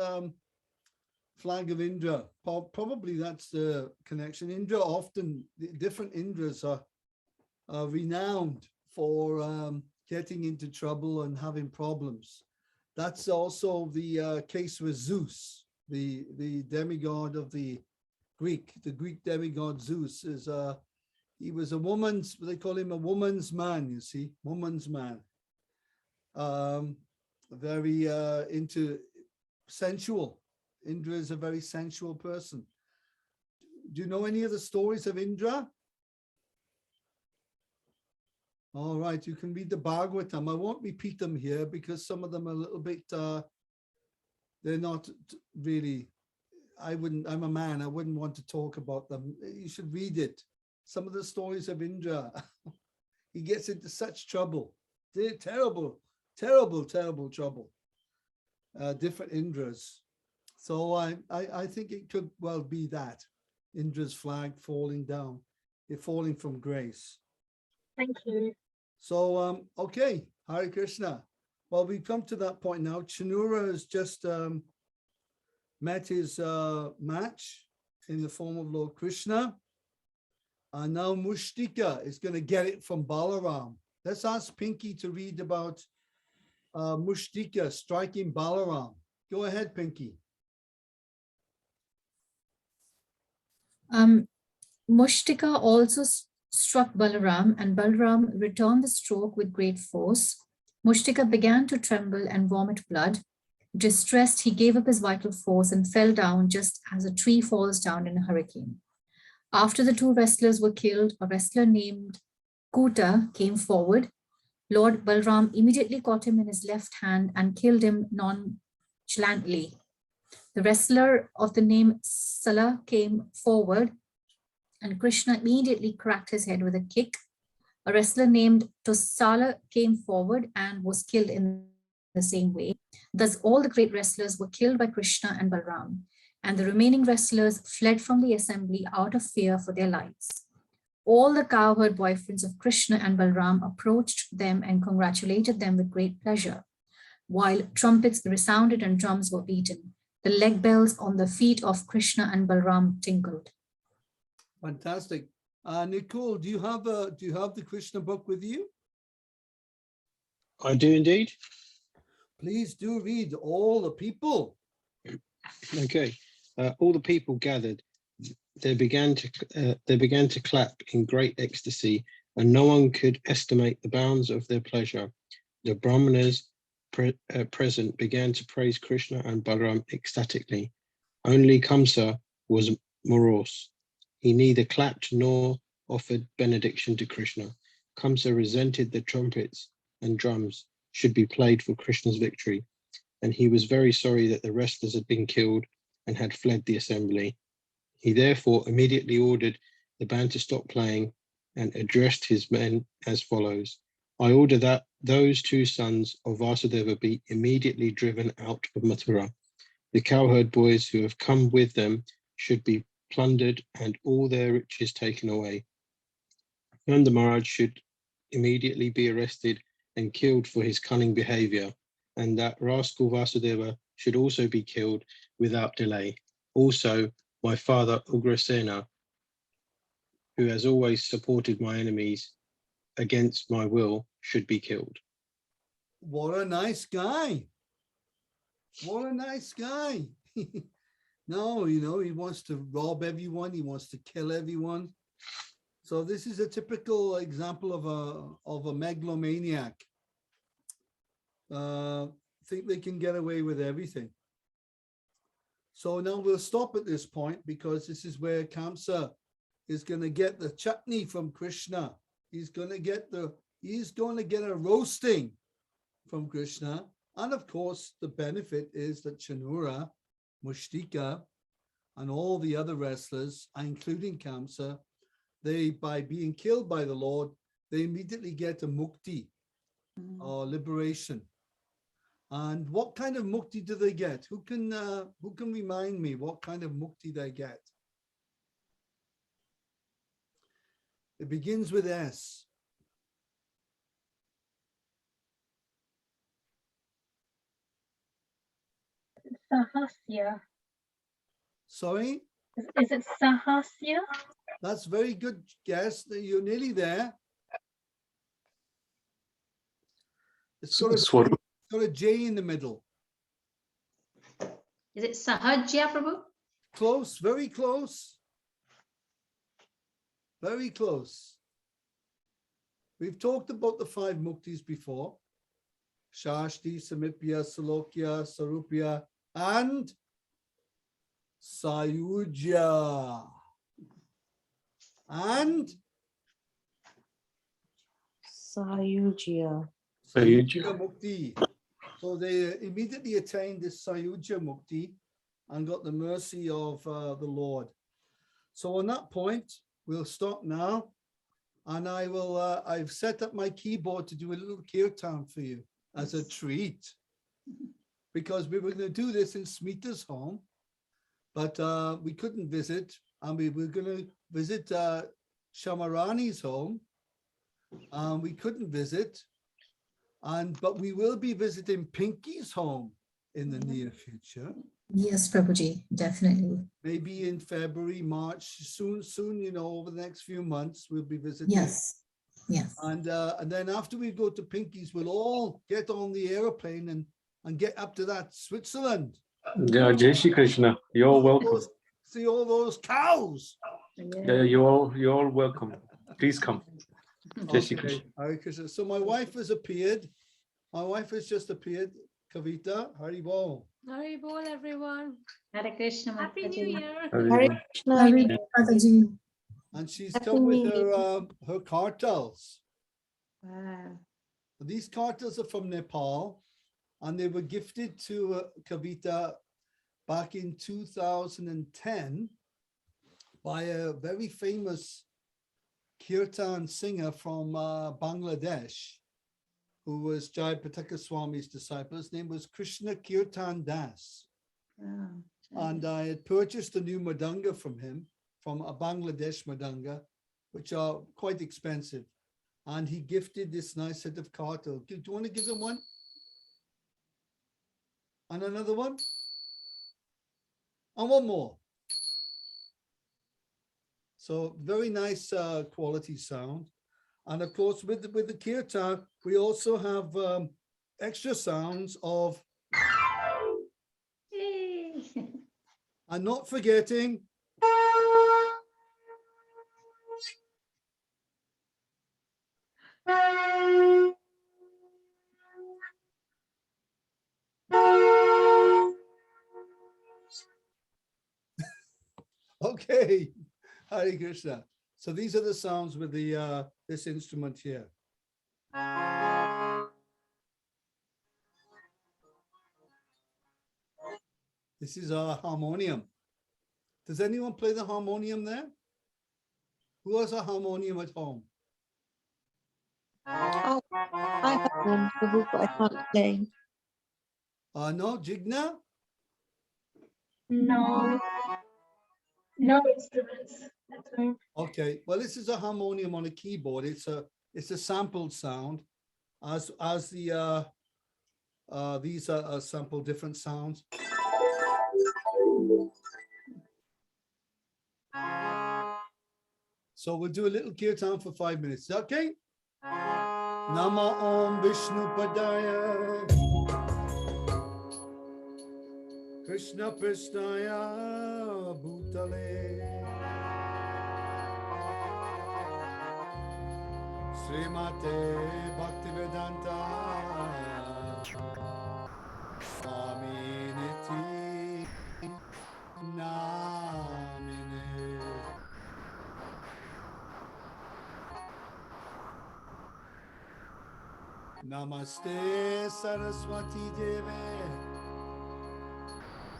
flag of Indra. Probably that's the connection. Indra often, different Indras are renowned for getting into trouble and having problems. That's also the case with Zeus, the demigod of the Greek demigod Zeus is he was a woman's, they call him a woman's man, you see, woman's man. Very into sensual. Indra is a very sensual person. Do you know any of the stories of Indra? All right, you can read the Bhagavatam. I won't repeat them here because some of them are a little bit, they're not really, I'm a man, I wouldn't want to talk about them. You should read it. Some of the stories of Indra, he gets into such trouble. They're terrible, terrible, terrible trouble. Different Indras. So I think it could well be that. Indra's flag falling down, falling from grace. Thank you. So, okay, Hare Krishna. Well, we've come to that point now. Chanura has just met his match in the form of Lord Krishna. And now Mushtika is going to get it from Balaram. Let's ask Pinky to read about Mushtika striking Balaram. Go ahead, Pinky. Mushtika also struck Balaram, and Balaram returned the stroke with great force. Mushtika began to tremble and vomit blood. Distressed, he gave up his vital force and fell down just as a tree falls down in a hurricane. After the two wrestlers were killed, a wrestler named Kuta came forward. Lord Balram immediately caught him in his left hand and killed him nonchalantly. The wrestler of the name Sala came forward, and Krishna immediately cracked his head with a kick. A wrestler named Tosala came forward and was killed in the same way. Thus, all the great wrestlers were killed by Krishna and Balram, and the remaining wrestlers fled from the assembly out of fear for their lives. All the cowherd boyfriends of Krishna and Balram approached them and congratulated them with great pleasure. While trumpets resounded and drums were beaten, the leg bells on the feet of Krishna and Balram tinkled. Fantastic. Nicole, do you have the Krishna book with you? I do indeed. Please do read all the people. Okay. All the people gathered. They began to clap in great ecstasy, and no one could estimate the bounds of their pleasure. The Brahmanas present began to praise Krishna and Balaram ecstatically. Only Kamsa was morose. He neither clapped nor offered benediction to Krishna. Kamsa resented the trumpets and drums should be played for Krishna's victory, and he was very sorry that the wrestlers had been killed and had fled the assembly. He therefore immediately ordered the band to stop playing and addressed his men as follows. I order that those two sons of Vasudeva be immediately driven out of Mathura. The cowherd boys who have come with them should be plundered and all their riches taken away. Nanda Maharaj should immediately be arrested and killed for his cunning behavior, and that rascal Vasudeva should also be killed without delay. Also, my father Ugrasena, who has always supported my enemies against my will, should be killed. What a nice guy. What a nice guy. No, you know, he wants to rob everyone. He wants to kill everyone. So this is a typical example of a megalomaniac. Think they can get away with everything. So now we'll stop at this point because this is where Kamsa is going to get the chutney from Krishna. He's going to get a roasting from Krishna. And of course, the benefit is that Chanura, Mushtika, and all the other wrestlers, including Kamsa, they, by being killed by the Lord, they immediately get a mukti, or liberation. And what kind of mukti do they get? Who can remind me what kind of mukti they get? It begins with S. Sahasya. Sorry? Is it Sahasya? That's very good guess. You're nearly there. It's got Swarup. a J in the middle. Is it Sahajya, Prabhu? Close, very close. Very close. We've talked about the 5 muktis before. Shashti, Samipya, Salokya, Sarupya, and Sayujya. And Sayujya. Sayujya Mukti. So they immediately attained this Sayujya Mukti and got the mercy of the Lord. So on that point, we'll stop now. And I will, I've set up my keyboard to do a little kirtan for you as a treat. Because we were going to do this in Smita's home, but we couldn't visit. And we were going to visit Shamarani's home. We couldn't visit. But we will be visiting Pinky's home in the near future. Yes, Prabhuji, definitely. Maybe in February, March, soon, you know, over the next few months, we'll be visiting. Yes, yes. And then after we go to Pinky's, we'll all get on the airplane and get up to that Switzerland. Yeah, Jai Shri Krishna. You're welcome. See all those cows. Yeah, you're all welcome. Please come. Jai Shri Krishna. Hare Krishna. So my wife has appeared. My wife has just appeared. Kavita, Hari Bol. Hari Bol, everyone. Hare Krishna. Happy New Year. Hare Krishna. Hari Mataji. And she's Happy come with New her kartals. Wow. These kartals are from Nepal, and they were gifted to Kavita back in 2010 by a very famous kirtan singer from Bangladesh, who was Jai Pataka Swami's disciple. His name was Krishna Kirtan Das. Wow. And I had purchased a new madanga from him, from a Bangladesh madanga, which are quite expensive. And he gifted this nice set of kartal. Do you want to give him one? And another one? And one more. So very nice quality sound. And of course, with the kirtan, we also have extra sounds of, Yay. and not forgetting, okay, Hare Krishna. So these are the sounds with the this instrument here. This is our harmonium. Does anyone play the harmonium there? Who has a harmonium at home? I have one, Prabhu, but I can't play. No, Jigna? No. No instruments. Okay, well, this is a harmonium on a keyboard. It's a sampled sound, as the these are sampled different sounds. So we'll do a little kirtan for 5 minutes. Okay. Nama Om Vishnu Padaya Krishna Prasnaya Bhutale Srimate Bhaktivedanta Swaminiti Namine. Namaste Saraswati Deve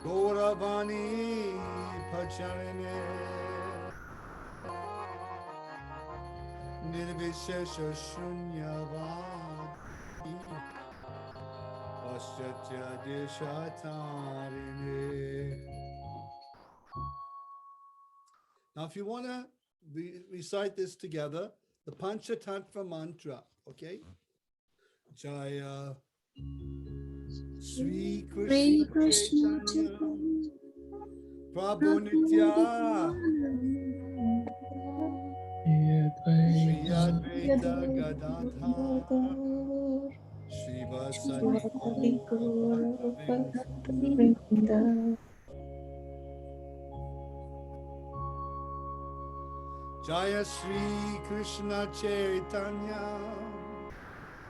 Gauravani Pacharine Nirvishesha Shunyavadi Paschatya Deshatarine. Now, if you want to recite this together, the Panchatattva mantra, okay? Jaya Sri Krishna Chaitanya Prabhu Nitya, Shri Advaita Gadadhar, Shiva Sadi Jaya Shri Krishna Chaitanya,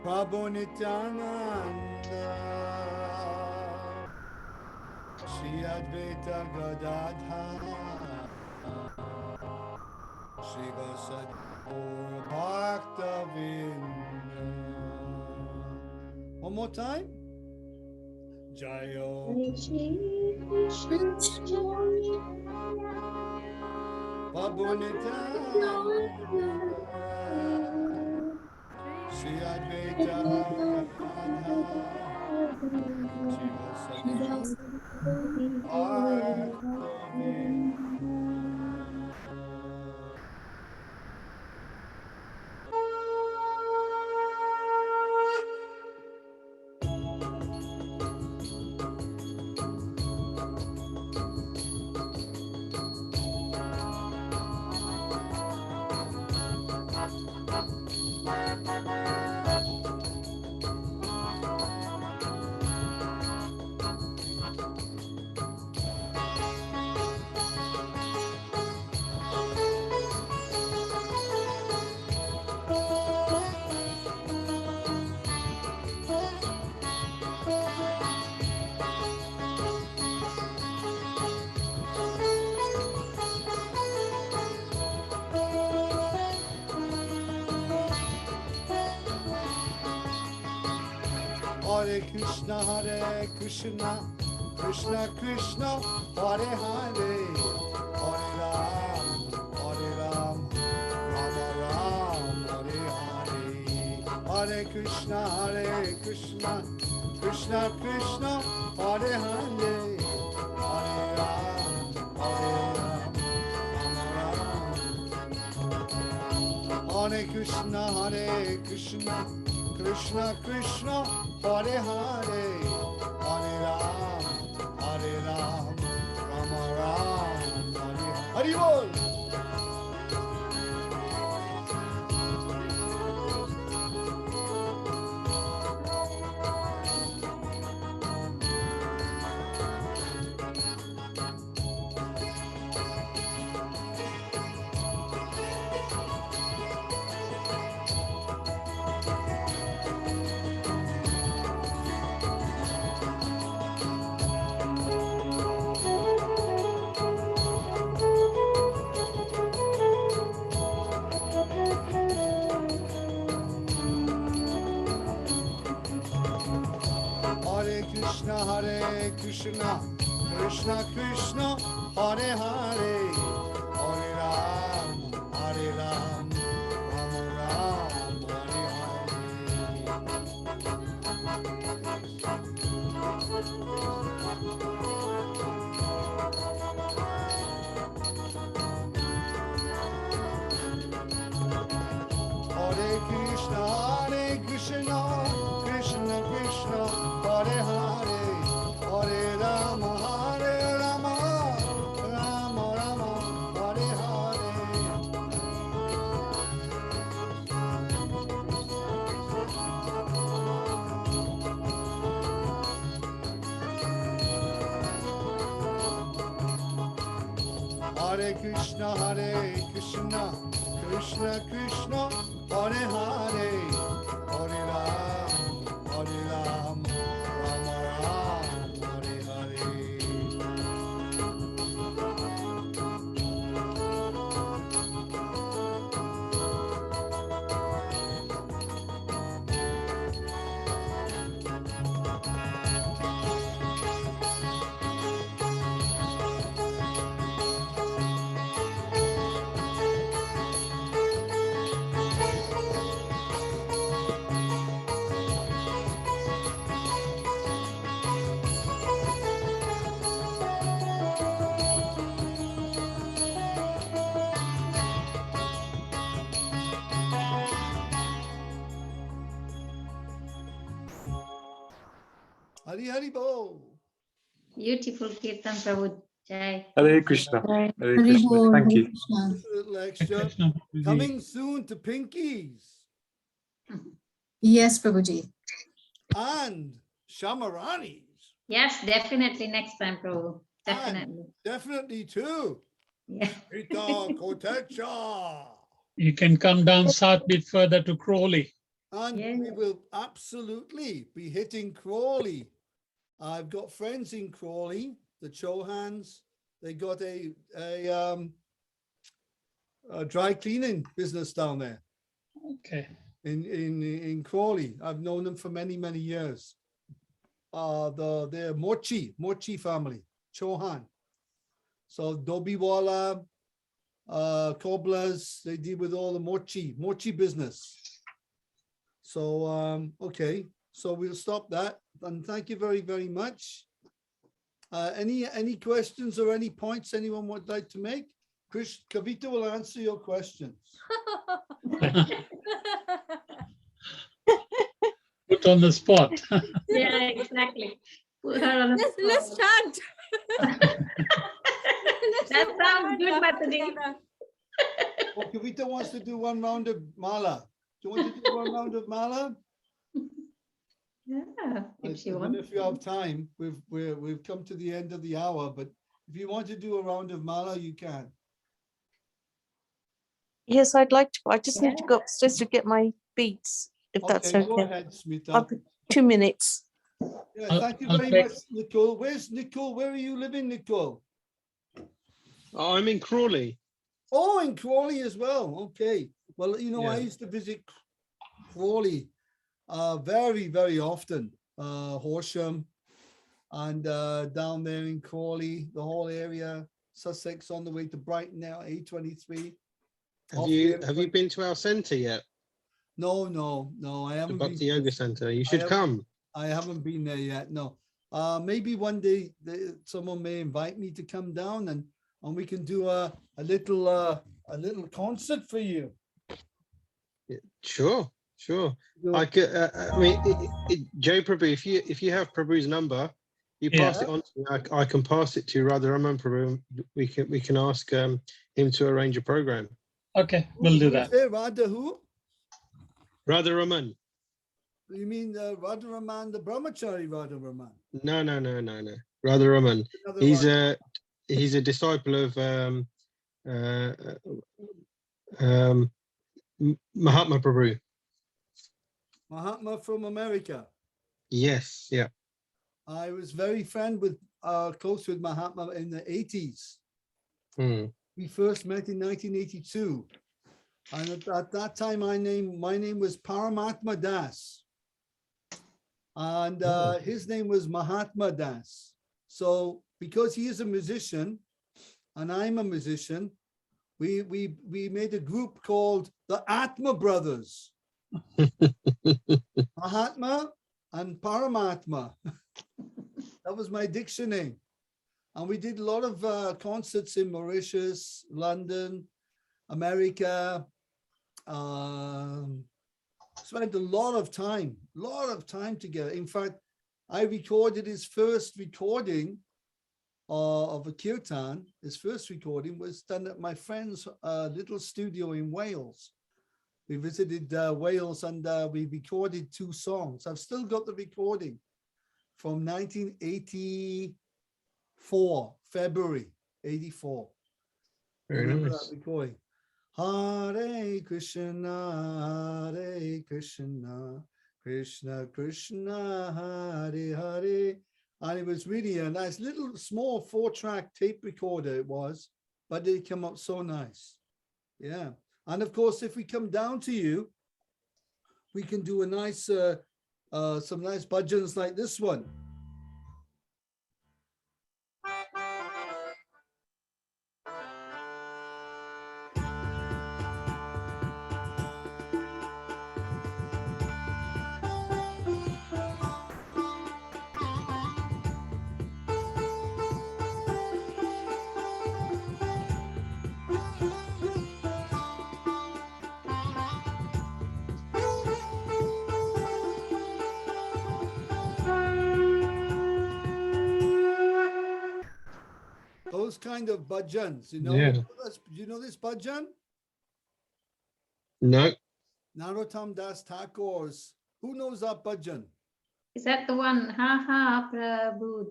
Prabhu Nityananda, Shri Advaita Gadadhar, Shiva Sadi Bhakta Vinda. One more time. Jayo. Prabhu Nityananda, Shri Advaita Gadadhar, Shiva Sadi Bhakta Vinda. Hare Krishna, Krishna Krishna, Hare Hare, Hare Ram, Rama Ram, Hare Hare. Hare Krishna, Krishna Krishna, Hare Hare, Hare Ram, Rama Ram. Hare Krishna, Krishna Krishna, Hare Hare, Hare Ram, Rama Ram, Hare Hare Bol. Hare Krishna, Krishna Krishna, Hare Hare, Hare Ram, Rama Ram, Hare Hare Krishna, Krishna Krishna, Hare Hare, Hare Rama, Rama Rama, Hare Hare. Hare Krishna, Krishna Krishna, Hare Hare, Hare Ram, Rama Ram, Hare Hare. Hari Hari Bo. Beautiful Kirtan, Prabhu. Jai. Hare Krishna. Right. Hare Hari Krishna. Bol, Thank Hare you. Krishna. Just a little Hare extra. Krishna, Prabhuji. Coming soon to Pinkies Yes, Prabhuji. and Shamarani's. Yes, definitely next time, Prabhu. Definitely. Definitely too. Yeah. Rita Kotecha. You can come down south bit further to Crawley. And Yeah. we will absolutely be hitting Crawley. I've got friends in Crawley, the Chohans. They got a dry cleaning business down there Okay. in Crawley. I've known them for many, many years. They're Mochi family, Chohan. So Dobiwala, cobblers, they deal with all the mochi business. So okay, so we'll stop that. And thank you very, very much. Any questions or any points anyone would like to make? Kavita will answer your questions. Put on the spot. Yeah, exactly. Put her on the Let's spot. chant. That sounds good, Mataji. Well, Kavita wants to do one round of mala. Do you want to do one round of mala? Yeah, if she I don't know wants. if you have time. We've come to the end of the hour, but if you want to do a round of mala, you can. Yes, I'd like to. I just need to go upstairs to get my beads, if that's Okay, go okay. ahead, Smita. I'll be 2 minutes. Yeah, thank you I'll very take- much, Nicole. Where's Nicole? Where are you living, Nicole? Oh, I'm in Crawley. Oh, in Crawley as well. Okay. Well, you know, I Yeah. used to visit Crawley very, very often. Horsham and down there in Crawley, the whole area, Sussex on the way to Brighton now, A23. Have you been to our centre yet? No, I The haven't Bhakti been. Yoga Centre. You should haven't- come. I haven't been there yet. No. Maybe one day someone may invite me to come down and we can do a little concert for you. Sure. Do- I could. I mean, Jay Prabhu, if you have Prabhu's number, you pass Yeah. it on to me. I can pass it to Radharaman Prabhu. We can ask him to arrange a program. Okay, we'll do Who that. is it? Radha who? Radharaman. You mean Radharaman, the Brahmachari Radharaman? No. Radharaman. Another He's Radha. a disciple of Mahatma Prabhu. Mahatma from America. Yes. Yeah. I was very close with Mahatma in the 80s. Hmm. We first met in 1982. And at that time, my name was Paramatma Das. And his name was Mahatma Das. So because he is a musician and I'm a musician, we made a group called the Atma Brothers. Mahatma and Paramatma. That was my diction name. And we did a lot of concerts in Mauritius, London, America. Spent a lot of time together. In fact, I recorded his first recording of a kirtan. His first recording was done at my friend's little studio in Wales. We visited Wales and we recorded 2 songs. I've still got the recording from 1984, February 84. Very Remember nice. that recording? Hare Krishna, Krishna Krishna, Hare Hare. And it was really a nice little small 4-track tape recorder it was, but it came up so nice. Yeah. And of course, if we come down to you, we can do a nice, some nice bhajans like this one. those kind of bhajans, you know. Yeah. Do you know this bhajan? No. Narottam Das Thakur's. Who knows that bhajan? Is that the one? Ha ha Prabhu.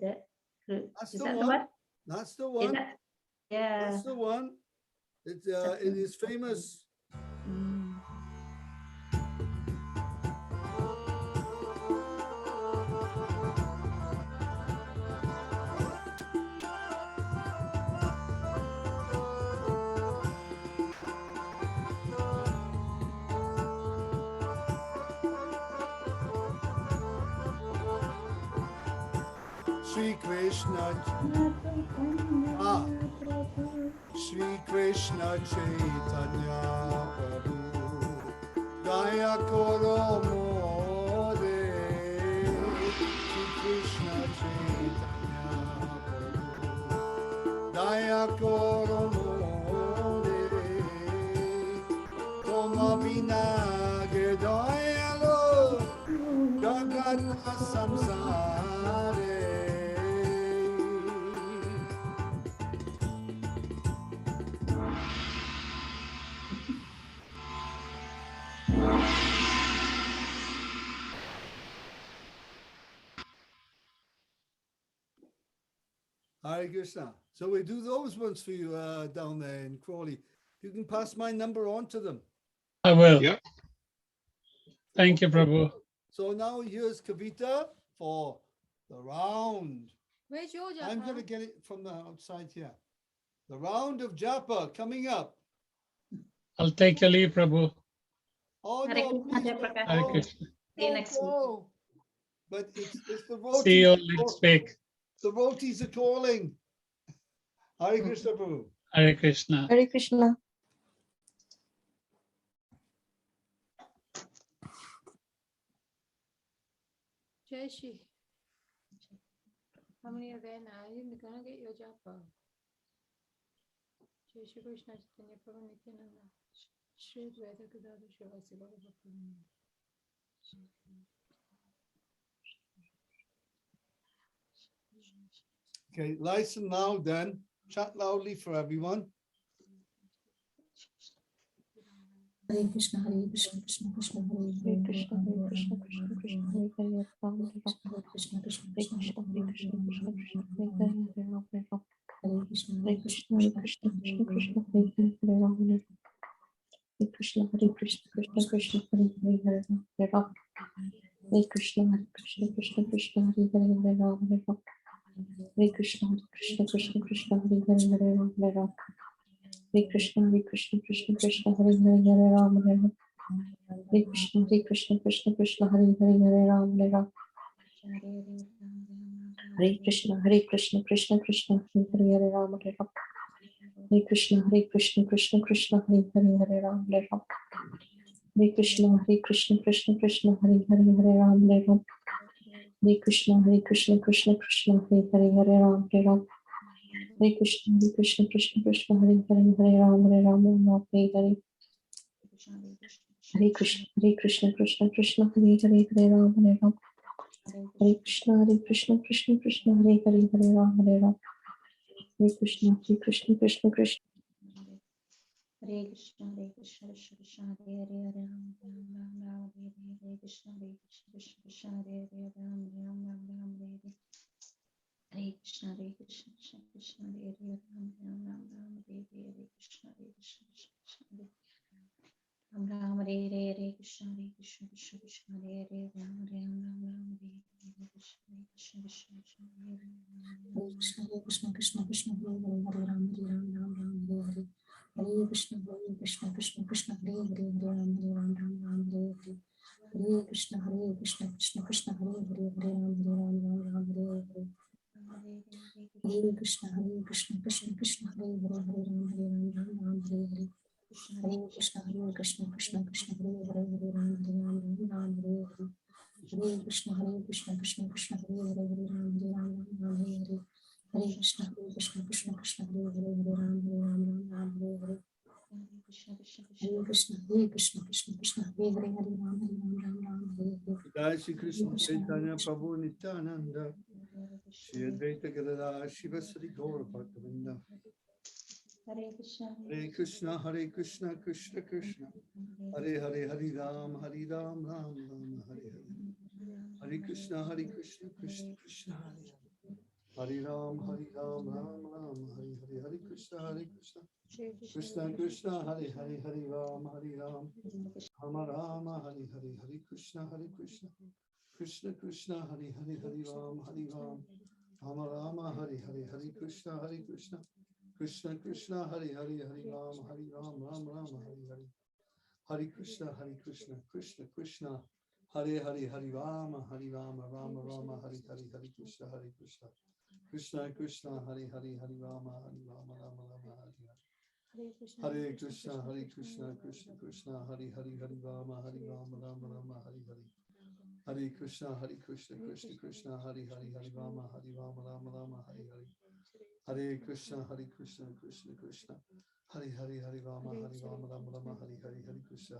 That's Is the that the one. one? That's the Is one. that? Yeah. That's the one. It is famous. Mm. Shri Krishna, Shri Krishna Chaitanya Prabhu, Gaya Koro More, Shri Krishna Chaitanya Prabhu, Gaya Koro More, Toma Vina Gedayalo, Jagat Samsare. Hare Krishna. So we do those ones for you down there in Crawley. You can pass my number on to them. I will. Yep. Thank you, Prabhu. So now here's Kavita for the round. Where's your I'm japa? going to get it from the outside here. The round of japa coming up. I'll take your leave, Prabhu. Oh Hare no, Krishna, please Jai don't Prakash. Hare go. Krishna. See you next week. Go. But it's the See you rotis. next week. The rotis are calling. Hare Krishna Prabhu. Hare Krishna. Hare Krishna. Jeshi. How many are there now? You're gonna get your japa. Jai Shri Krishna Chaitanya Prabhu Nityananda. Shri Dvaita Gadadhar Srivasi Gaura Bhaktivinoda. Okay, listen now then. Chat loudly for everyone. Hare Krishna, Hare Krishna, Krishna Krishna, Hare Hare Krishna, Hare Krishna, Krishna Krishna, Hare Hare, Ram Ram. Hare Krishna, Krishna Hare Krishna, Krishna, Hare Krishna, Krishna Krishna, Hare Hare, Hare Ram Hare Ram. Hare Krishna, Hare Krishna, Hare Krishna, Krishna Krishna, Hare Hare, Hare Ram Hare Ram. Hare Krishna, Hare Krishna, Krishna Krishna, Hare Hare, Hare Ram Hare Ram. Hare Krishna, Hare Krishna, Krishna Krishna, Hare Hare, Hare Ram Hare Ram. Hare Krishna, Hare Krishna, Krishna Krishna, Hare Hare, Hare Ram Hare Ram. Hare Krishna, Hare Krishna, Krishna Krishna, Hare Hare, Hare Ram Hare Ram. Hare Krishna, Hare Krishna, Krishna Krishna, Hare Hare, Hare Ram Hare Ram. Hare Krishna, Hare Krishna, Krishna Krishna, Hare Hare, Hare Ram Hare Ram. Hare Krishna, Hare Krishna, Krishna Krishna, Hare Hare, Hare Ram Hare Ram. Hare Krishna, Hare Krishna, Krishna Krishna, Hare Hare, Hare Ram Hare Ram. Hare Krishna, Hare Krishna, Krishna Krishna, Hare Hare, Hare Ram Hare Ram. Hare Krishna, Hare Krishna, Krishna Krishna, Hare Hare, Hare Ram Hare Ram, Ram Hare Hare. Hare Krishna, Hare Krishna, Krishna Krishna, Hare Hare, Hare Ram Hare Ram. Hare Krishna, Hare Krishna, Krishna Krishna, Hare Hare, Hare Ram Hare Ram. Hare Krishna, Hare Krishna, Krishna Krishna. Hare Krishna, Hare Krishna, Krishna Krishna, Hare Hare, Hare Ram, Ram Ram, Ram Hare Hare, Hare Krishna, Hare Krishna, Krishna Krishna, Hare Hare, Hare Ram, Ram Ram, Ram Hare Hare. Hare Krishna, Hare Krishna, Krishna Krishna, Hare Hare, Hare Ram, Ram Ram, Ram Hare Hare, Hare Krishna, Hare Krishna, Krishna Krishna, Hare Ram Ram Hare Hare, Hare Krishna, Hare Krishna, Krishna Krishna, Hare Hare, Hare Ram Ram, Ram Hare Hare, Hare Krishna, Hare Krishna, Krishna Krishna, Hare Hare, Hare Krishna, Hare Krishna, Krishna Krishna, Hare Hare, Hare Ram, Ram Ram, Hare Hare. Hare Krishna, Hare Krishna, Krishna Krishna, Hare Hare, Hare Ram, Ram Ram, Hare Hare. Hare Krishna, Hare Krishna, Krishna Krishna, Hare Hare, Hare Ram, Ram Ram, Hare Hare. Hare Krishna, Hare Krishna, Krishna Krishna, Hare Hare, Hare Ram, Ram Hare Hare. Hare Krishna, Hare Krishna, Krishna Krishna, Hare Hare, Hare Ram, Ram Hare Hare. Hare Krishna, Hare Krishna, Krishna Krishna, Hare Hare, Hare Ram, Ram Hare Hare. Hare Krishna, Hare Krishna, Krishna Krishna, Hare Hare, Hare Ram, Ram Hare Hare. Hare Krishna, Hare Krishna, Krishna Krishna, Hare Hare, Hare Ram, Ram Hare Hare. Jai Shri Krishna Chaitanya Prabhu Nityananda. Shri Advaita Gadadhara Shivasari Gaura Bhaktavinda. Hare Krishna. Hare Krishna, Hare Krishna, Krishna Krishna. Hare Hare, Hare Ram, Hare Ram, Ram Ram, Hare Hare. Hare Krishna, Krishna Krishna, Hare Hare. Hare Ram, Ram Ram, Hare Hare. Hare Krishna, Krishna. Krishna Krishna, Hare Hare, Hare Ram, Rama Rama, Hare Hare. Hare Krishna, Krishna. Krishna Krishna, Hare Hare, Hare Ram, Rama Rama, Hare Hare. Hare Krishna, Krishna. Krishna Krishna, Hare Hare, Hare Ram, Ram Rama, Hare Hare. Hare Krishna, Krishna. Krishna Krishna, Hare Hare, Hare Rama, Rama Rama, Hare Hare. Hare Krishna, Krishna. Krishna Krishna, Hare Hare, Hare Rama, Rama Rama, Hare Hare. Hare Krishna, Krishna Krishna, Hare Hare, Hare Rama, Rama Rama, Hare Hare. Hare Krishna, Krishna Krishna, Hare Hare, Hare Rama, Rama Rama, Hare Hare. Hare Krishna, Krishna Krishna, Hare Hare, Hare Rama, Rama Rama, Hare Hare.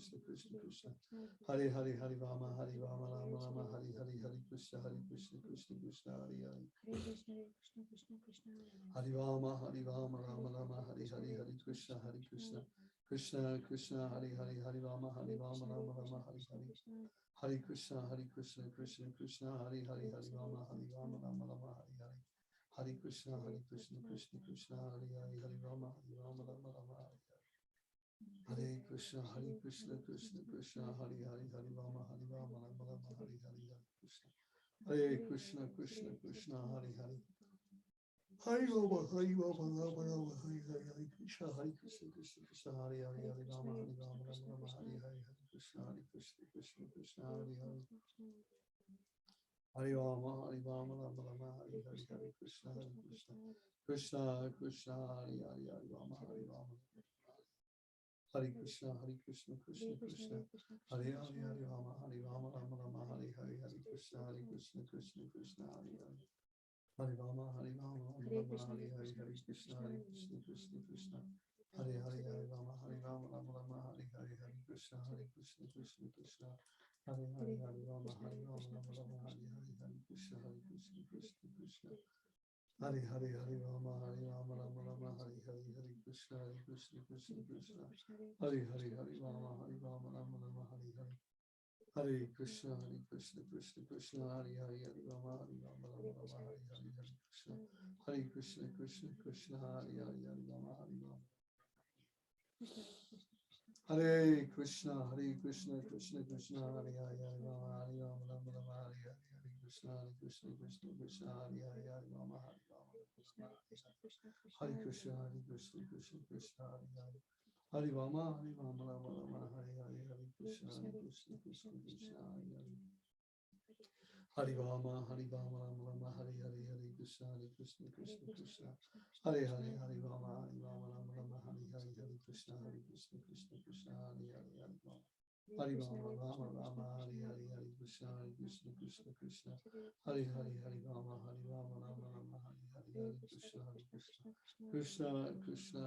Hare Krishna, Krishna Krishna, Hare Hare, Hare Rama, Rama Rama, Hare Hare. Hare Krishna, Krishna Krishna, Hare Hare. Hare Rama, Rama Rama, Hare Hare. Hare Krishna, Krishna Krishna, Hare Hare, Hare Rama, Rama Rama, Hare Hare. Hare Krishna, Krishna Krishna, Hare Hare, Hare Rama, Rama Rama, Hare Hare. Hare Krishna, Krishna Krishna, Hare Hare, Hare Rama, Rama Rama, Hare Hare. Hare Krishna, Krishna Krishna, Hare Hare, Hare Rama, Rama Rama, Hare Hare. Hare Krishna, Krishna Krishna, Hare Hare. Hare Rama, Rama Rama, Hare Hare. Hare Krishna, Krishna Krishna, Hare Hare, Hare Rama, Rama, Hare Hare. Hare Krishna, Krishna Krishna, Hare Hare. Hare Rama, Rama Rama, Hare Hare. Hare Krishna, Krishna Krishna, Hare Hare, Hare Rama, Rama. Hare Krishna, Krishna Krishna, Hare Hare, Hare Rama, Rama Rama, Hare Hare. Hare Krishna, Krishna Krishna, Hare Hare. Hare Rama, Rama Rama, Hare Hare. Hare Krishna, Krishna, Hare Hare, Hare Rama, Rama Rama, Hare Hare. Hare Krishna, Krishna, Hare Hare, Hare Rama, Rama Rama, Hare Hare. Hare Krishna, Krishna, Hare Hare, Hare Rama, Rama Rama, Hare Hare. Hare Krishna, Krishna, Hare Hare, Hare Rama, Rama Rama, Hare Hare. Hare Krishna, Krishna, Hare Hare, Hare Rama, Rama Rama, Hare Hare. Hare Krishna, Krishna, Hare Hare, Hare Rama, Rama. Hare Krishna, Krishna Krishna, Hare Hare, Hare Rama, Rama Rama, Hare Hare. Hare Krishna, Krishna, Hare Hare, Hare Rama, Rama Rama, Hare Krishna, Krishna, Hare Hare. Hare Rama, Rama Rama, Hare Hare. Hare Krishna, Krishna Krishna, Hare Hare. Hare Rama, Rama Rama, Hare Hare. Hare Krishna, Krishna Krishna, Hare Hare. Hare Rama, Rama Rama, Hare Hare. Hare Krishna, Krishna Krishna, Hare Hare. Hare Rama, Hare Rama, Rama Hare Hare. Hare Krishna, Krishna, Hare Hare. Hare Rama, Rama Rama, Hare Hare. Hare Krishna, Krishna Krishna,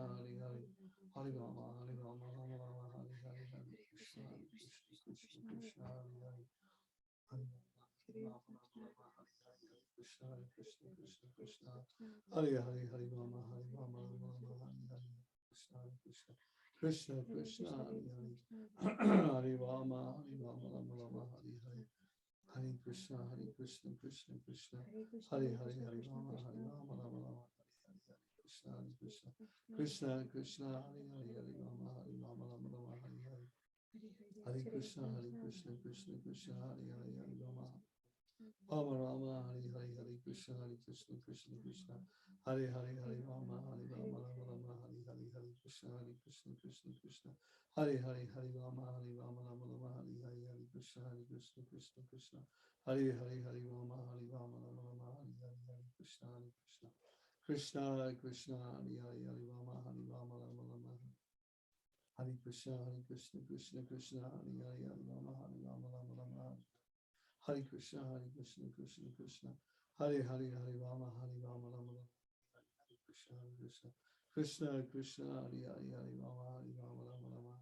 Hare Hare. Hare Rama, Rama Rama, Hare Hare. Hare Krishna, Krishna, Hare Hare. Hare Krishna, Krishna, Hare Hare. Hare Rama, Rama Rama, Hare Hare. Krishna, Krishna, Hare Hare. Hare Rama, Rama Rama, Hare Hare. Hare Krishna, Krishna Krishna, Hare Hare. Hare Rama, Rama Rama, Hare Hare. Krishna, Krishna Krishna, Hare Hare. Hare Rama, Rama Rama, Hare Hare. Hare Krishna, Krishna Krishna, Hare Hare. Hare Rama, Rama, Hare Hare. Hare Krishna, Krishna Krishna, Hare Hare. Hare Rama, Rama Rama, Hare Hare. Hare Krishna, Krishna, Hare Hare. Hare Rama, Rama Rama, Hare Hare. Hare Krishna, Krishna, Hare Hare. Hare Rama, Rama Rama, Hare Hare. Hare Krishna, Krishna Krishna, Hare Hare. Hare Rama, Rama Rama, Hare Krishna, Krishna Krishna, Hare Hare. Hare Rama, Rama Rama, Hare Krishna, Krishna, Hare Hare. Hare Rama, Rama Rama, Hare Krishna, Krishna Krishna, Hare Hare. Hare Rama, Rama Rama,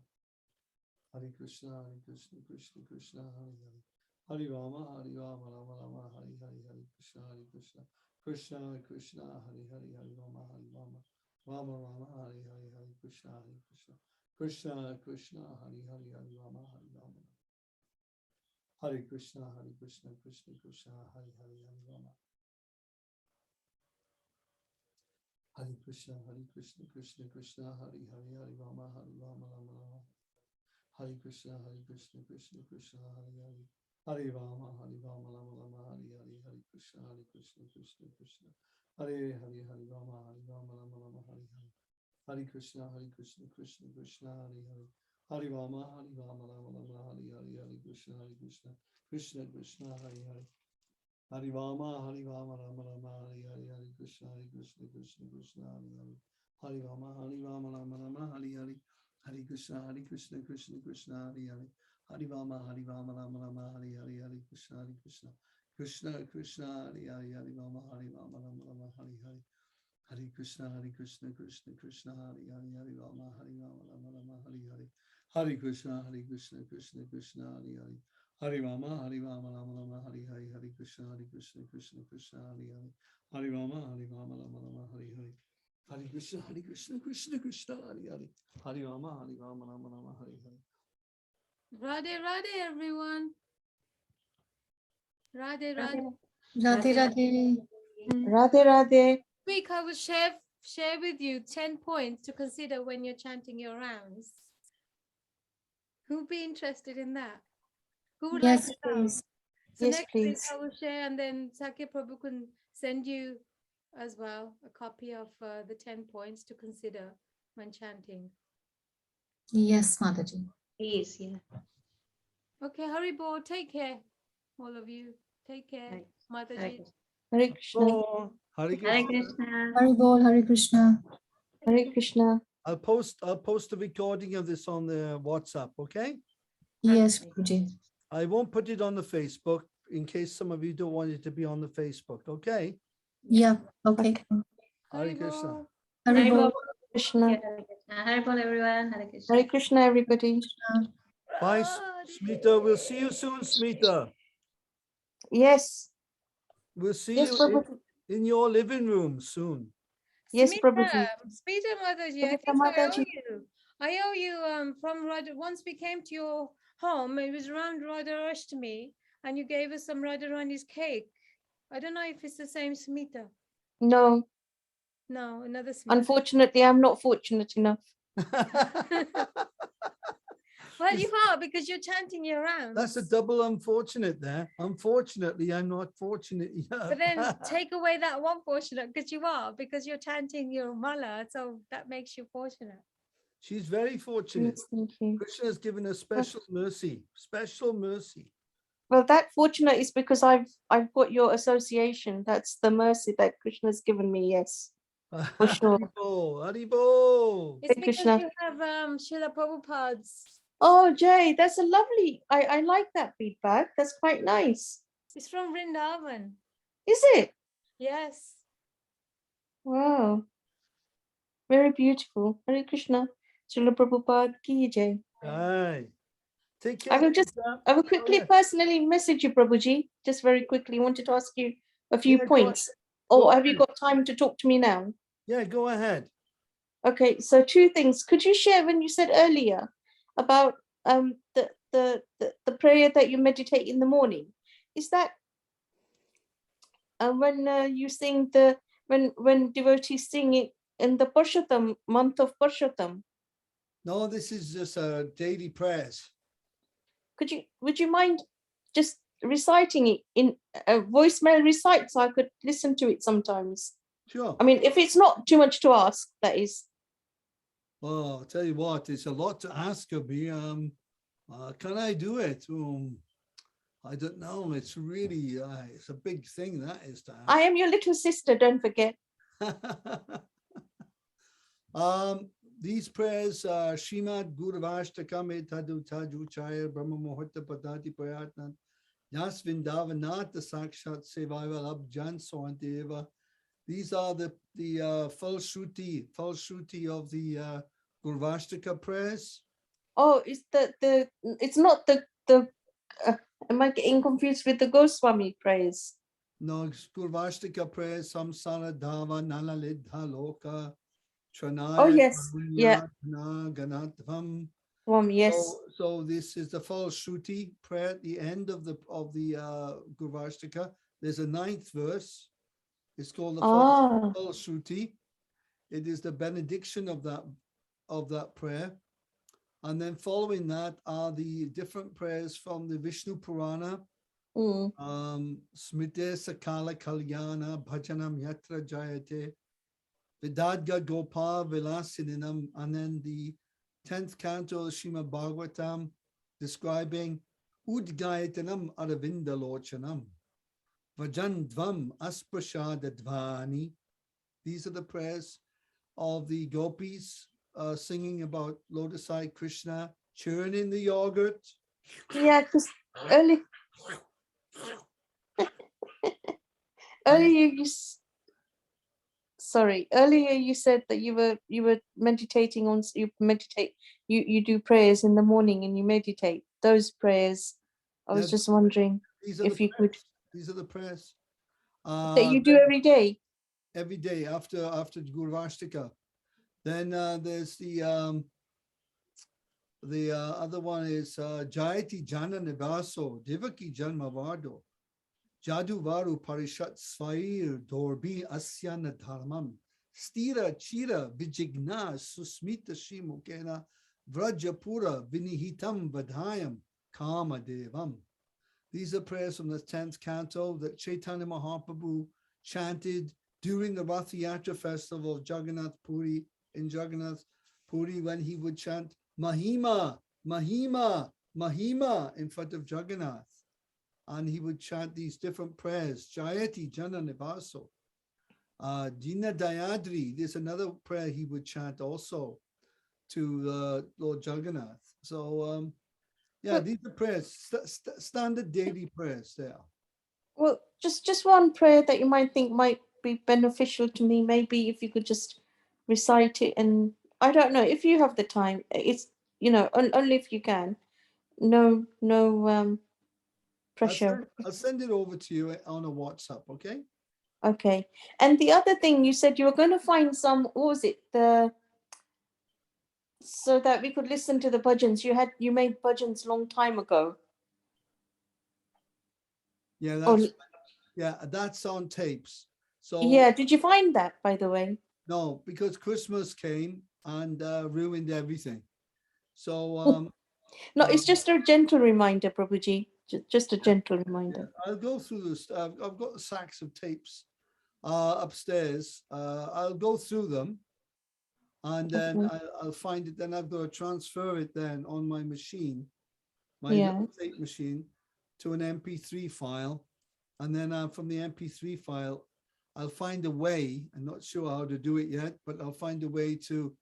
Hare Krishna, Krishna Krishna, Hare Hare. Hari Rama, Rama Rama, Hari Hari, Hari Krishna, Krishna Krishna, Hari Hari, Hari Rama, Rama Rama, Hari Hari, Hari Krishna, Krishna Krishna, Hari Hari, Hari Rama, Hari Krishna, Krishna Krishna, Hari Hari, Hari Rama. Hari Krishna, Krishna Krishna, Hari Hari, Hari Rama, Rama Rama. Hari Krishna, Krishna Krishna, Hari Hari. Hari Rama, Rama Rama, Hari Hari, Hari Krishna, Krishna Krishna. Hari Hari, Hari Rama, Rama Rama, Hari Hari. Hari Krishna, Krishna Krishna, Hari Hari. Hari Rama, Rama Rama, Hari Hari, Hari Krishna, Krishna Krishna, Hari Hari. Hari Rama, Rama Rama, Hari Hari, Hari Krishna, Krishna Krishna, Hari Hari. Hari Rama, Rama Rama, Hari Hari. Hari Krishna, Krishna Krishna, Hari Hari. Hari Rama, Rama Rama, Hari Hari, Hari Krishna, Krishna Krishna, Hari Hari, Hari Rama, Rama Rama, Hari Hari. Hari Krishna, Krishna Krishna, Hari Hari, Hari Rama, Rama Rama, Hari Hari. Hari Krishna, Krishna Krishna, Hari Hari. Hari Rama, Rama Rama, Hari Hari, Hari Krishna, Krishna Krishna, Hari Hari. Hari Rama, Rama Rama, Hari Hari. Hari Krishna, Krishna Krishna, Hari Hari. Hari Rama, Rama, Hari Hari. Radhe Radhe everyone. Radhe Radhe. Radhe Radhe. Radhe Radhe. This week I will share with you 10 points to consider when you're chanting your rounds. Who'd be interested in that? Who would Yes, like to come? please. So Yes, next week please. I will share, and then Sakya Prabhu can send you as well a copy of the 10 points to consider when chanting. Yes, Mataji. Please, yeah. Okay, Haribo, take care, all of you. Take care, Right. Mataji. Hare Krishna. Oh, Hari Hare Krishna. Krishna. Hari Bol, Hari Krishna. Hare Krishna. I'll post a recording of this on the WhatsApp, okay? Yes, Okay. Guruji. I won't put it on the Facebook in case some of you don't want it to be on the Facebook, okay? Yeah, okay. Hare Krishna. Haribo. Hari Hare Bol. Bol. Krishna. Yeah, Hare Krishna. Hare Bol, everyone. Hare Krishna. Hare Krishna, everybody. Bye, Radhe. Smita. We'll see you soon, Smita. Yes. We'll see Yes, you Prabhuji. in your living room soon. Yes, Smita, Prabhuji. Smita Mataji, I Smita think I owe Mataji. you. I owe you from Radha. Once we came to your home, it was around Radharashtami, and you gave us some Radharani's cake. I don't know if it's the same Smita. No, No, another Smita. unfortunately, I'm not fortunate enough. Well, you are, because you're chanting your rounds. That's a double unfortunate there. Unfortunately, I'm not fortunate enough. But then take away that one fortunate, because you are, because you're chanting your mala, so that makes you fortunate. She's very fortunate. Yes, thank you. Krishna has given her special mercy. Special mercy. Well, that fortunate is because I've got your association. That's the mercy that Krishna's given me. Yes, for sure. Haribo, Haribo. It's Hare because Krishna. you have Srila Prabhupada's. Oh, Jay, that's a lovely. I like that feedback. That's quite nice. It's from Vrindavan. Is it? Yes. Wow. Very beautiful. Hare Krishna. Srila Prabhupada ki jai. Aye. Take care. I will just, Krishna. I will quickly yeah. personally message you, Prabhuji. Just very quickly. Wanted to ask you a few Yeah, go points. go Or have you ahead. got time to talk to me now? Yeah, go ahead. Okay, so two things. Could you share when you said earlier about the prayer that you meditate in the morning? Is that when you sing the when devotees sing it in the Purushottam, month of Purushottam? No, this is just a daily prayers. Would you mind just reciting it in a voicemail recite so I could listen to it sometimes? Sure. I mean, if it's not too much to ask, that is. Well, I'll tell you what, it's a lot to ask of me. Can I do it? I don't know. It's really, it's a big thing that is to I ask. am your little sister, don't forget. These prayers, Srimad Guruvashtakam Tadu Taju Chaya Brahma Muhurta Padati Prayatnan Yas Vindavanata Sakshat Sevaival Abjan Swanteva. These are the full shruti of the Guruvashtaka prayers. Oh, it's it's not the Am I getting confused with the Goswami prayers? No, Gurvashtika prayers, samsara dhava nalalidha loka, Oh tranaya yes, yeah, karunya ganatvam. Swami, yes. So this is the full Shruti prayer at the end of the Gurvashtika. There's a 9th verse. It's called the Ah, full Shruti. It is the benediction of that prayer. And then following that are the different prayers from the Vishnu Purana. Smrite Sakala Kalyana Bhajanam Yatra Jayate Vidadga Gopal Vilasinam, and then the 10th canto of Srimad Bhagavatam describing Udgayatanam Aravinda Lochanam Vajandvam Asprashadadvani. These are the prayers of the gopis singing about lotus-eyed Krishna churning the yogurt. yeah, because earlier earlier you said that you were meditating on, you do prayers in the morning and you meditate those prayers. I was just wondering if you could. These are the prayers That you do every day. Every day after Gurvashtika. Then there's the other one is Jayati Jana Nivaso Devaki Janma Vado Jadu Varu Parishat Svair Dorbi Asyana Dharmam Stira Chira Vijigna Susmita Shimukena Vrajapura Vinihitam Vadhayam Kama Devam. These are prayers from the 10th canto that Chaitanya Mahaprabhu chanted during the Rath Yatra festival of Jagannath Puri, in Jagannath Puri, when he would chant Mahima, Mahima, Mahima in front of Jagannath. And he would chant these different prayers. Jayati Jana Nivaso. Dina Dayadri, there's another prayer he would chant also to Lord Jagannath. So yeah, these are prayers, standard daily prayers there. Well, just one prayer that you might think might be beneficial to me. Maybe if you could just recite it, and I don't know if you have the time. It's only if you can. No pressure. I'll send it over to you on a WhatsApp, okay? Okay. And the other thing you said you were going to find some. What was it? So that we could listen to the bhajans. You made bhajans long time ago. Yeah, that's on tapes. So yeah, did you find that, by the way? No, because Christmas came and ruined everything. So no, it's just a gentle reminder, Prabhuji. Just a gentle reminder. Yeah, I'll go through this. I've got sacks of tapes upstairs. I'll go through them, and then I'll find it. Then I've got to transfer it then on my machine, my little tape machine, to an MP3 file, and then from the MP3 file, I'll find a way. I'm not sure how to do it yet, but I'll find a way to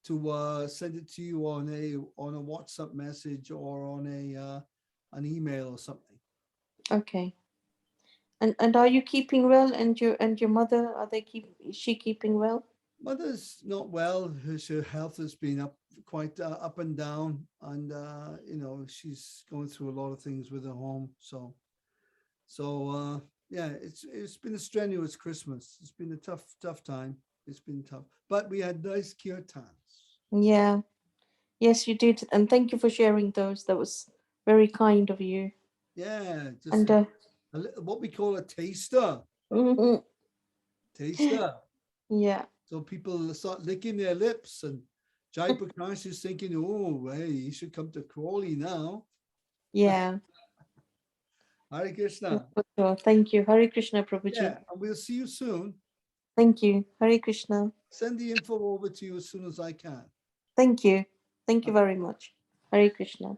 send it to you on a WhatsApp message or on an email or something. Okay. And are you keeping well? And your mother, is she keeping well? Mother's not well. Her health has been quite up and down, and she's going through a lot of things with her home. So yeah, it's been a strenuous Christmas. It's been a tough time. It's been tough, but we had nice kirtans. Yeah, yes, you did, and thank you for sharing those. That was very kind of you. Yeah, just what we call a taster. Taster. Yeah. So people start licking their lips, and Jai Prakash is thinking, oh, hey, you should come to Crawley now. Yeah. Hare Krishna. Thank you. Hare Krishna, Prabhuji. Yeah, and we'll see you soon. Thank you. Hare Krishna. Send the info over to you as soon as I can. Thank you. Thank you very much. Hare Krishna.